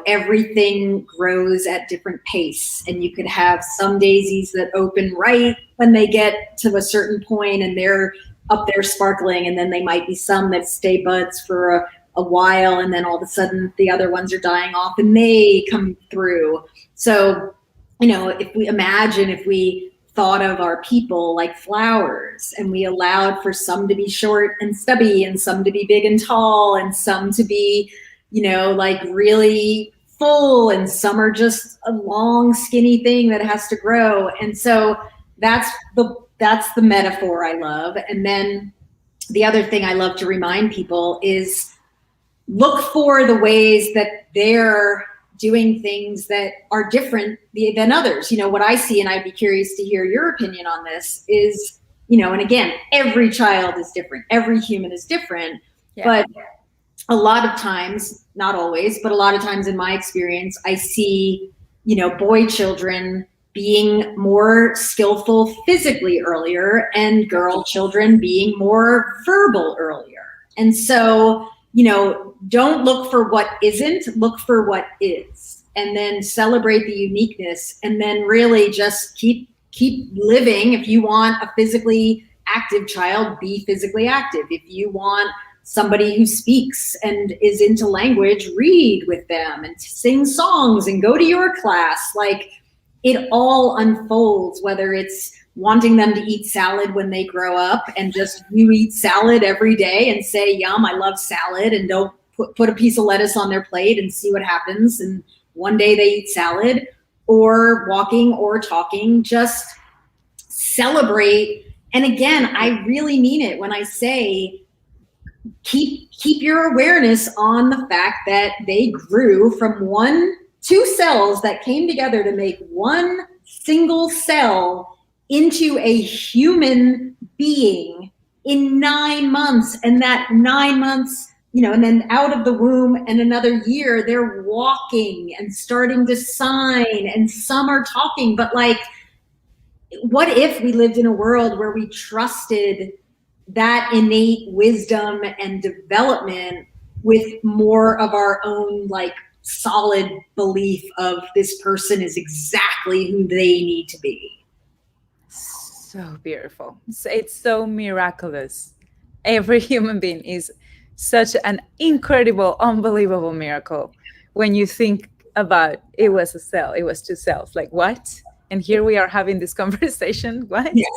everything grows at different pace, and you could have some daisies that open right when they get to a certain point and they're up there sparkling, and then they might be some that stay buds for a while, and then all of a sudden the other ones are dying off and they come through. So, if we thought of our people like flowers, and we allowed for some to be short and stubby, and some to be big and tall, and some to be, like really full, and some are just a long skinny thing that has to grow. And so that's the metaphor I love. And then the other thing I love to remind people is look for the ways that they're doing things that are different than others. What I see, and I'd be curious to hear your opinion on this, is, and again, every child is different. Every human is different. Yeah. But a lot of times, not always, but a lot of times in my experience, I see, boy children being more skillful physically earlier, and girl children being more verbal earlier. And so, don't look for what isn't, look for what is, and then celebrate the uniqueness, and then really just keep living. If you want a physically active child, be physically active. If you want somebody who speaks and is into language, read with them and sing songs and go to your class. Like, it all unfolds, whether it's wanting them to eat salad when they grow up, and just you eat salad every day and say, yum, I love salad, and don't put a piece of lettuce on their plate and see what happens. And one day they eat salad, or walking or talking, just celebrate. And again, I really mean it when I say, keep your awareness on the fact that they grew from two cells that came together to make one single cell into a human being in 9 months. And that 9 months, and then out of the womb, and another year, they're walking and starting to sign, and some are talking. But like, what if we lived in a world where we trusted that innate wisdom and development with more of our own, like, solid belief of this person is exactly who they need to be?
So beautiful. It's so miraculous. Every human being is such an incredible, unbelievable miracle. When you think about, it was a cell, it was 2 cells. Like, what? And here we are having this conversation. What?
Yes.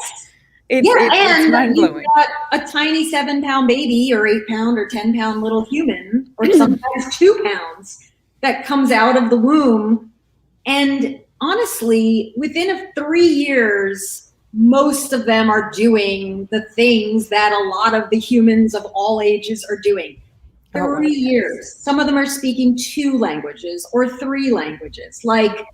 And
you've got a tiny 7-pound baby, or 8-pound or 10-pound little human, or sometimes 2 pounds, that comes out of the womb. And honestly, within 3 years, most of them are doing the things that a lot of the humans of all ages are doing. 3 years. Some of them are speaking 2 languages or 3 languages. Like,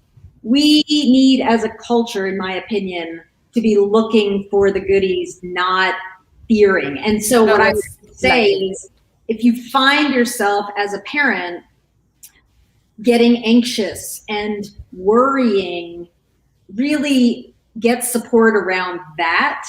we need, as a culture, in my opinion, to be looking for the goodies, not fearing. And so what I would say is, if you find yourself as a parent getting anxious and worrying, really get support around that,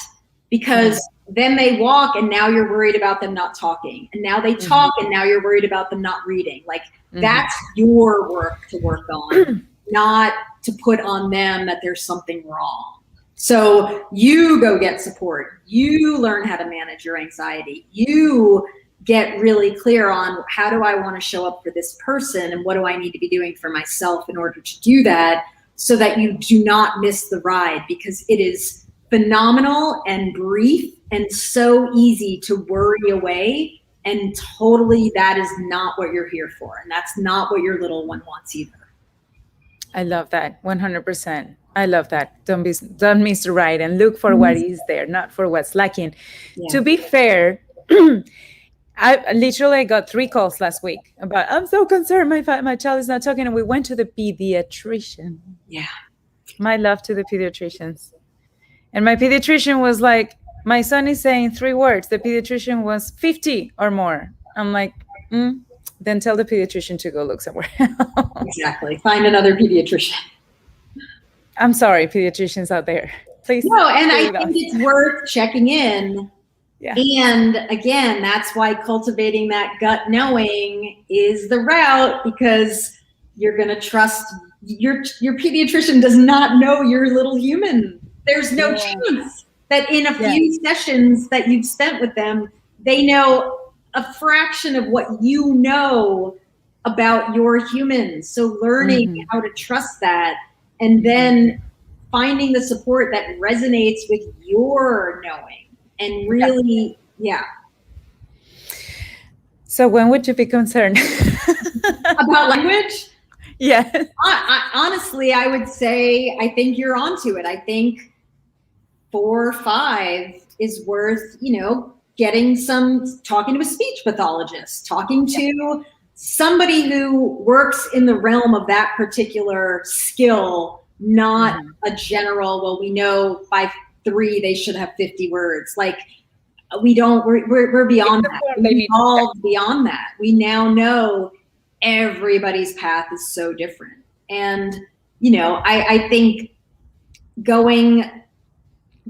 because then they walk and now you're worried about them not talking, and now they talk and now you're worried about them not reading. Like, that's your work to work on, not to put on them that there's something wrong. So you go get support. You learn how to manage your anxiety. You get really clear on, how do I want to show up for this person, and what do I need to be doing for myself in order to do that, so that you do not miss the ride, because it is phenomenal and brief and so easy to worry away. And totally, that is not what you're here for. And that's not what your little one wants either.
I love that. 100%. I love that. Don't miss the ride, and look for what is there, not for what's lacking. Yeah. To be fair, I literally got 3 calls last week about, I'm so concerned my child is not talking, and we went to the pediatrician.
Yeah.
My love to the pediatricians. And my pediatrician was like, my son is saying 3 words. The pediatrician was 50 or more. I'm like, then tell the pediatrician to go look somewhere else.
Exactly. Find another pediatrician.
I'm sorry, pediatricians out there. Please.
No, and I think it's worth checking in.
Yeah.
And again, that's why cultivating that gut knowing is the route, because you're going to trust your pediatrician does not know your little human. There's no chance that in a few sessions that you've spent with them, they know a fraction of what you know about your human. So learning how to trust that, and then finding the support that resonates with your knowing, and really,
So when would you be concerned?
About language?
Yeah.
Honestly, I would say I think you're onto it. I think 4 or 5 is worth, talking to a speech pathologist, talking to somebody who works in the realm of that particular skill, not a general, well, we know by 3 they should have 50 words. Like, we're beyond that. We've evolved beyond that. We now know everybody's path is so different. And, I think going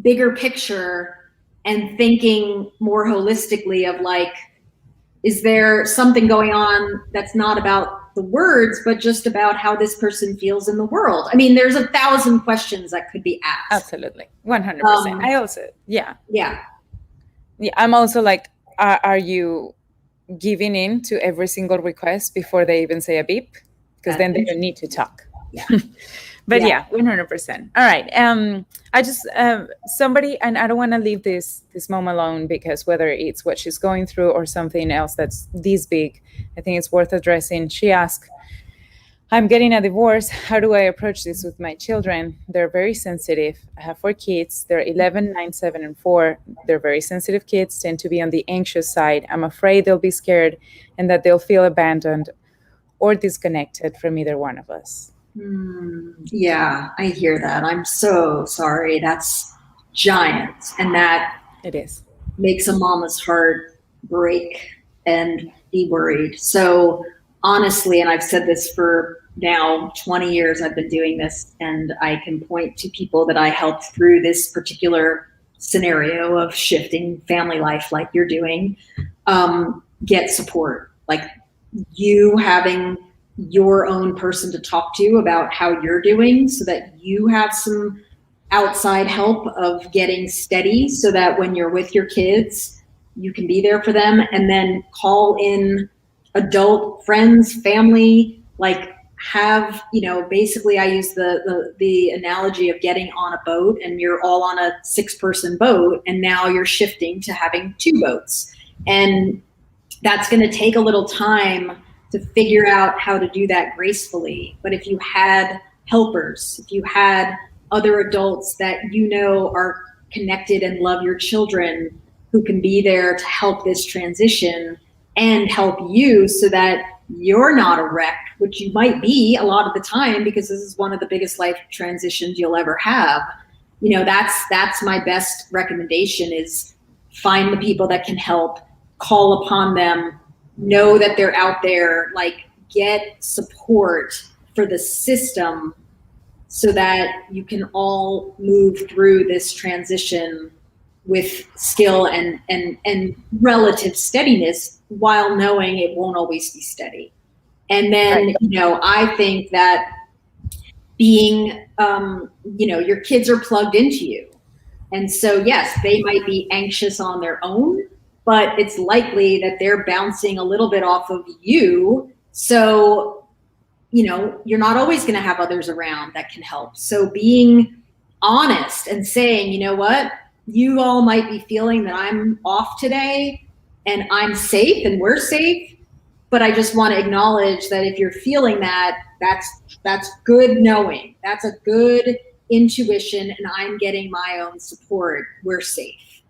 bigger picture and thinking more holistically of like, is there something going on that's not about the words, but just about how this person feels in the world? I mean, there's 1,000 questions that could be asked.
Absolutely. 100%. I also,
Yeah.
I'm also like, are you giving in to every single request before they even say a beep? Because then they don't need to talk.
Yeah.
But 100%. All right. I just, somebody, and I don't want to leave this mom alone, because whether it's what she's going through or something else that's this big, I think it's worth addressing. She asked, I'm getting a divorce. How do I approach this with my children? They're very sensitive. I have 4 kids. They're 11, 9, 7, and 4. They're very sensitive kids, tend to be on the anxious side. I'm afraid they'll be scared and that they'll feel abandoned or disconnected from either one of us.
Yeah, I hear that. I'm so sorry. That's giant. And that
it is
makes a mama's heart break and be worried. So honestly, and I've said this for now 20 years, I've been doing this, and I can point to people that I helped through this particular scenario of shifting family life like you're doing. Get support. Like, you having your own person to talk to about how you're doing, so that you have some outside help of getting steady, so that when you're with your kids, you can be there for them. And then call in adult friends, family, like have, basically I use the analogy of getting on a boat, and you're all on a 6-person boat, and now you're shifting to having 2 boats. And that's going to take a little time to figure out how to do that gracefully. But if you had helpers, if you had other adults that are connected and love your children, who can be there to help this transition and help you so that you're not a wreck, which you might be a lot of the time, because this is one of the biggest life transitions you'll ever have. That's my best recommendation, is find the people that can help, call upon them, know that they're out there, like get support for the system, so that you can all move through this transition with skill and relative steadiness, while knowing it won't always be steady. And then, I think that being, your kids are plugged into you. And so, yes, they might be anxious on their own, but it's likely that they're bouncing a little bit off of you. So, you're not always going to have others around that can help. So being honest and saying, you know what, you all might be feeling that I'm off today and I'm safe and we're safe, but I just want to acknowledge that if you're feeling that, that's good knowing. That's a good intuition, and I'm getting my own support. We're safe.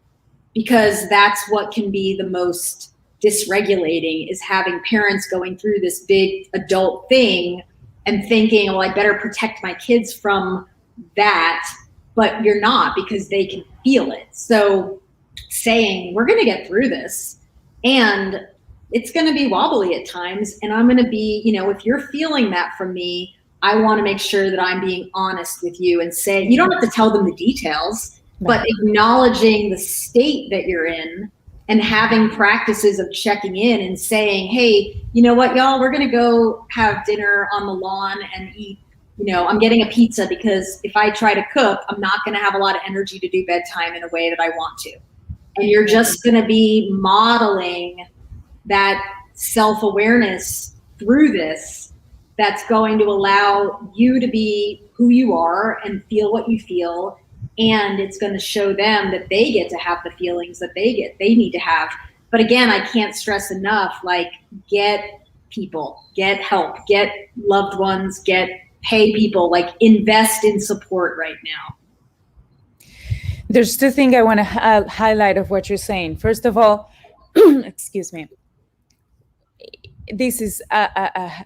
Because that's what can be the most dysregulating, is having parents going through this big adult thing and thinking, well, I better protect my kids from that, but you're not, because they can feel it. So saying, we're going to get through this, and it's going to be wobbly at times, and I'm going to be, if you're feeling that from me, I want to make sure that I'm being honest with you and say, you don't have to tell them the details, but acknowledging the state that you're in and having practices of checking in and saying, hey, you know what, y'all, we're going to go have dinner on the lawn and eat. I'm getting a pizza because if I try to cook, I'm not going to have a lot of energy to do bedtime in a way that I want to. And you're just going to be modeling that self-awareness through this, that's going to allow you to be who you are and feel what you feel. And it's going to show them that they get to have the feelings that they need to have. But again, I can't stress enough, like, get people, get help, get loved ones, pay people, like, invest in support right now.
There's two things I want to highlight of what you're saying. First of all, excuse me, this is a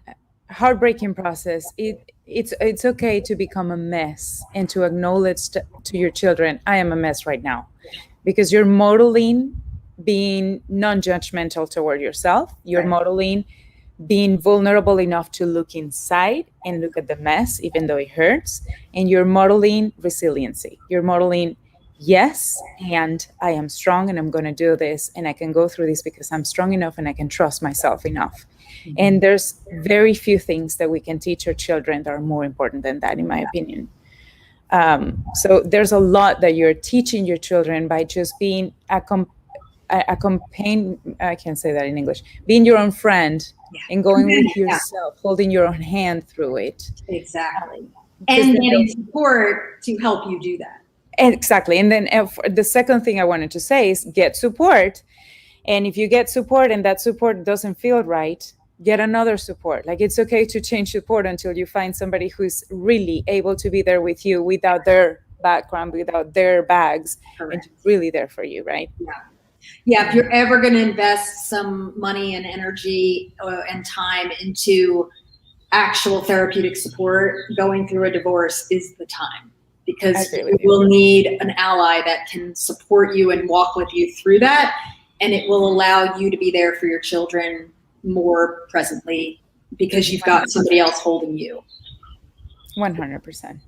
heartbreaking process. It's okay to become a mess and to acknowledge to your children, I am a mess right now, because you're modeling being non-judgmental toward yourself. You're modeling being vulnerable enough to look inside and look at the mess, even though it hurts. And you're modeling resiliency. You're modeling, yes, and I am strong and I'm going to do this and I can go through this because I'm strong enough and I can trust myself enough. Mm-hmm. And there's very few things that we can teach our children that are more important than that, in my opinion. So there's a lot that you're teaching your children by just being a companion. I can't say that in English. Being your own friend and going with yourself, holding your own hand through it.
Exactly. And getting support to help you do that.
Exactly. And then the second thing I wanted to say is get support. And if you get support and that support doesn't feel right, get another support. Like, it's okay to change support until you find somebody who's really able to be there with you without their background, without their bags, and really there for you, right?
Yeah, if you're ever going to invest some money and energy and time into actual therapeutic support, going through a divorce is the time, because you will need an ally that can support you and walk with you through that, and it will allow you to be there for your children more presently because you've got somebody else holding you.
100%.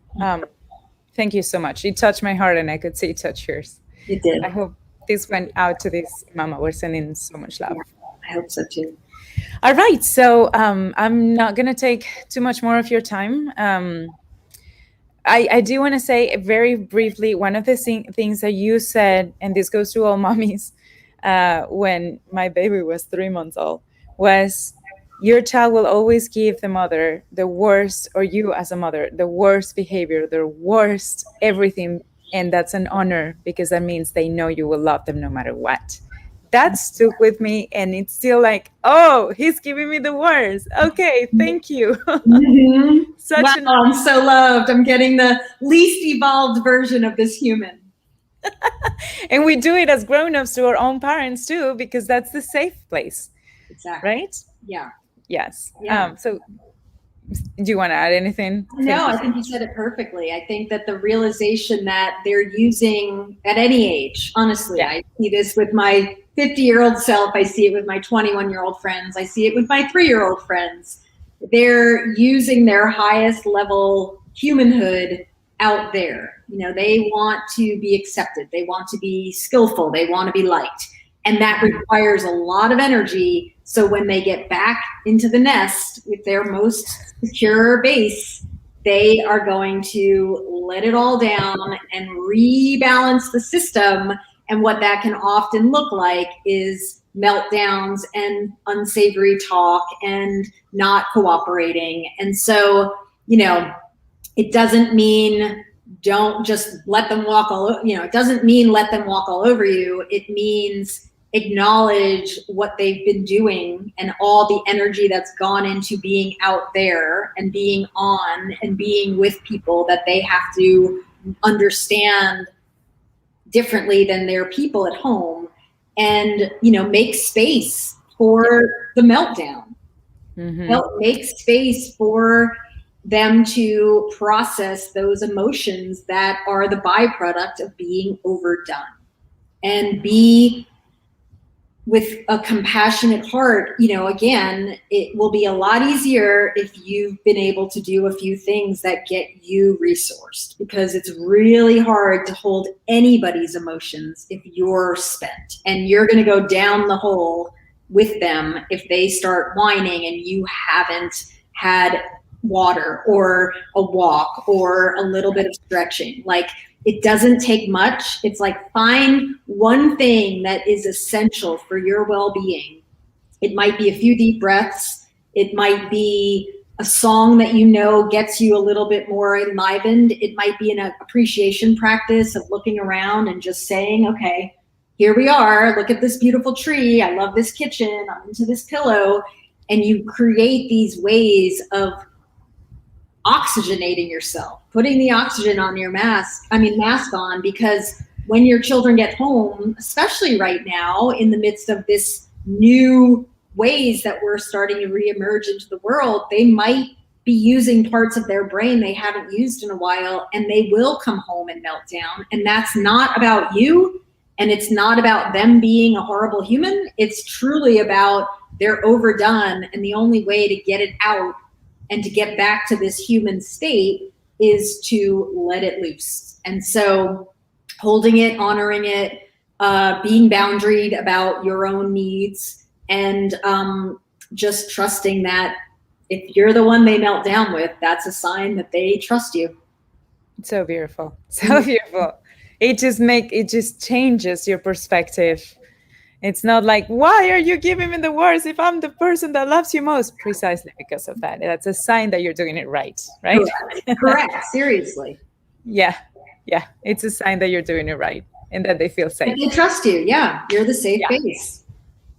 Thank you so much. It touched my heart, and I could see it touch yours.
It did.
I hope this went out to this mama. We're sending so much love.
Yeah, I hope so too.
All right. So I'm not going to take too much more of your time. I do want to say very briefly, one of the things that you said, and this goes to all mommies, when my baby was 3 months old, was your child will always give the mother the worst, or you as a mother, the worst behavior, the worst everything. And that's an honor, because that means they know you will love them no matter what. That stuck with me, and it's still like, oh, he's giving me the worst. Okay, thank you.
Mm-hmm. I'm so loved. I'm getting the least evolved version of this human.
And we do it as grown-ups to our own parents too, because that's the safe place.
Exactly.
Right?
Yeah.
Yes.
Yeah.
So do you want to add anything?
No, I think you said it perfectly. I think that the realization that they're using at any age, honestly, I see this with my 50-year-old self. I see it with my 21-year-old friends. I see it with my 3-year-old friends. They're using their highest level humanhood out there. They want to be accepted. They want to be skillful. They want to be liked. And that requires a lot of energy. So when they get back into the nest with their most secure base, they are going to let it all down and rebalance the system. And what that can often look like is meltdowns and unsavory talk and not cooperating. And so, it doesn't mean don't just let them walk all over, it doesn't mean let them walk all over you. It means acknowledge what they've been doing and all the energy that's gone into being out there and being on and being with people that they have to understand differently than their people at home, and make space for the meltdown. Make space for them to process those emotions that are the byproduct of being overdone, and be with a compassionate heart. Again, it will be a lot easier if you've been able to do a few things that get you resourced, because it's really hard to hold anybody's emotions if you're spent, and you're going to go down the hole with them if they start whining and you haven't had water or a walk or a little bit of stretching. Like, it doesn't take much. It's like, find one thing that is essential for your well-being. It might be a few deep breaths. It might be a song that gets you a little bit more enlivened. It might be an appreciation practice of looking around and just saying, okay, here we are. Look at this beautiful tree. I love this kitchen. I'm into this pillow. And you create these ways of oxygenating yourself, putting the oxygen on your mask on, because when your children get home, especially right now in the midst of this new ways that we're starting to reemerge into the world, they might be using parts of their brain they haven't used in a while, and they will come home and melt down. And that's not about you, and it's not about them being a horrible human. It's truly about they're overdone, and the only way to get it out and to get back to this human state is to let it loose. And so holding it, honoring it, being boundaried about your own needs, and just trusting that if you're the one they melt down with, that's a sign that they trust you.
So beautiful. So beautiful. It just changes your perspective. It's not like, why are you giving me the words if I'm the person that loves you most? Precisely because of that. That's a sign that you're doing it right?
Correct. Seriously.
Yeah. It's a sign that you're doing it right and that they feel safe.
And they trust you. Yeah. You're the safe base.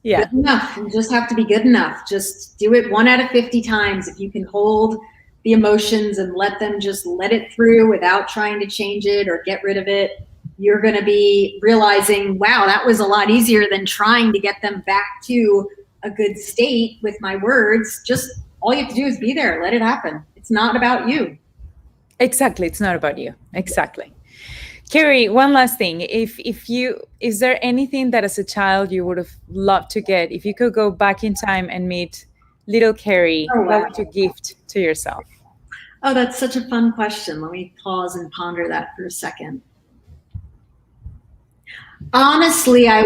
Yeah.
Good enough. You just have to be good enough. Just do it 1 out of 50 times. If you can hold the emotions and let it through without trying to change it or get rid of it, you're going to be realizing, wow, that was a lot easier than trying to get them back to a good state with my words. Just all you have to do is be there. Let it happen. It's not about you.
Exactly. It's not about you. Exactly. Carrie, one last thing. Is there anything that as a child you would have loved to get? If you could go back in time and meet little Carrie, what would you gift to yourself?
Oh, that's such a fun question. Let me pause and ponder that for a second. Honestly, I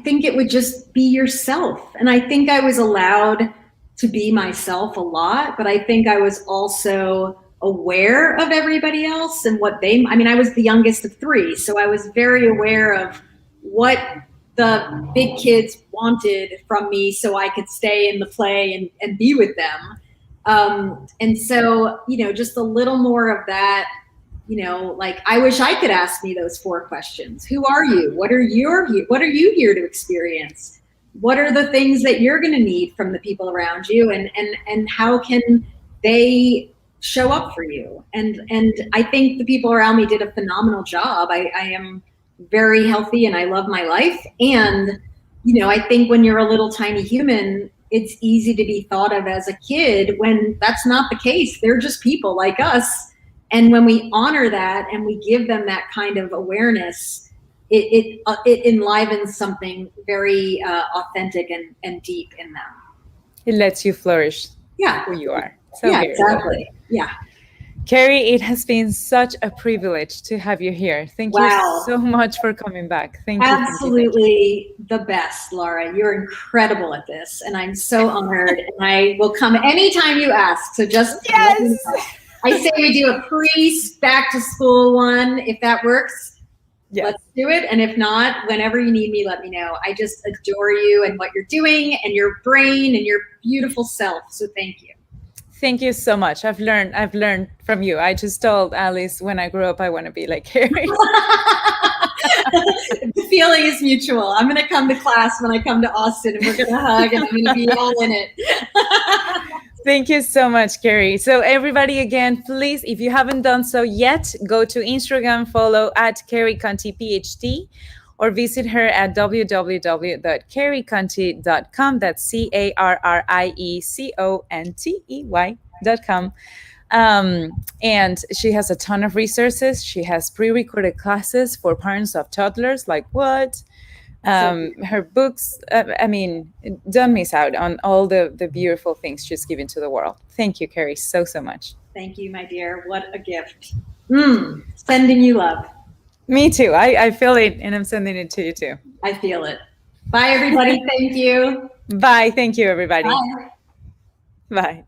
think it would just be yourself. And I think I was allowed to be myself a lot, but I think I was also aware of everybody else and I was the youngest of 3, so I was very aware of what the big kids wanted from me so I could stay in the play and be with them. And so, just a little more of that. Like, I wish I could ask me those 4 questions. Who are you? What are you here to experience? What are the things that you're going to need from the people around you? And how can they show up for you? And I think the people around me did a phenomenal job. I am very healthy and I love my life. And, I think when you're a little tiny human, it's easy to be thought of as a kid when that's not the case. They're just people like us. And when we honor that and we give them that kind of awareness, it enlivens something very authentic and deep in them.
It lets you flourish.
Yeah.
Who you are.
So yeah, exactly. Yeah.
Carrie, it has been such a privilege to have you here. Thank you so much for coming back. Thank you.
Absolutely the best, Laura. You're incredible at this, and I'm so honored. And I will come anytime you ask. So just
yes.
I say we do a back to school one. If that works, let's do it. And if not, whenever you need me, let me know. I just adore you and what you're doing and your brain and your beautiful self. So thank you.
Thank you so much. I've learned from you. I just told Alice when I grow up, I want to be like Carrie.
The feeling is mutual. I'm going to come to class when I come to Austin and we're going to hug and I'm going to be all in it.
Thank you so much, Carrie. So everybody, again, please, if you haven't done so yet, go to Instagram, follow at Carrie Contey PhD, or visit her at www.carriecontey.com. That's CarrieContey.com. And she has a ton of resources. She has pre-recorded classes for parents of toddlers. Like what? Her books. I mean, don't miss out on all the beautiful things she's given to the world. Thank you, Carrie, so much.
Thank you, my dear. What a gift. Sending you love.
Me too. I feel it, and I'm sending it to you too.
I feel it. Bye, everybody. Thank you.
Bye. Thank you, everybody.
Bye.
Bye.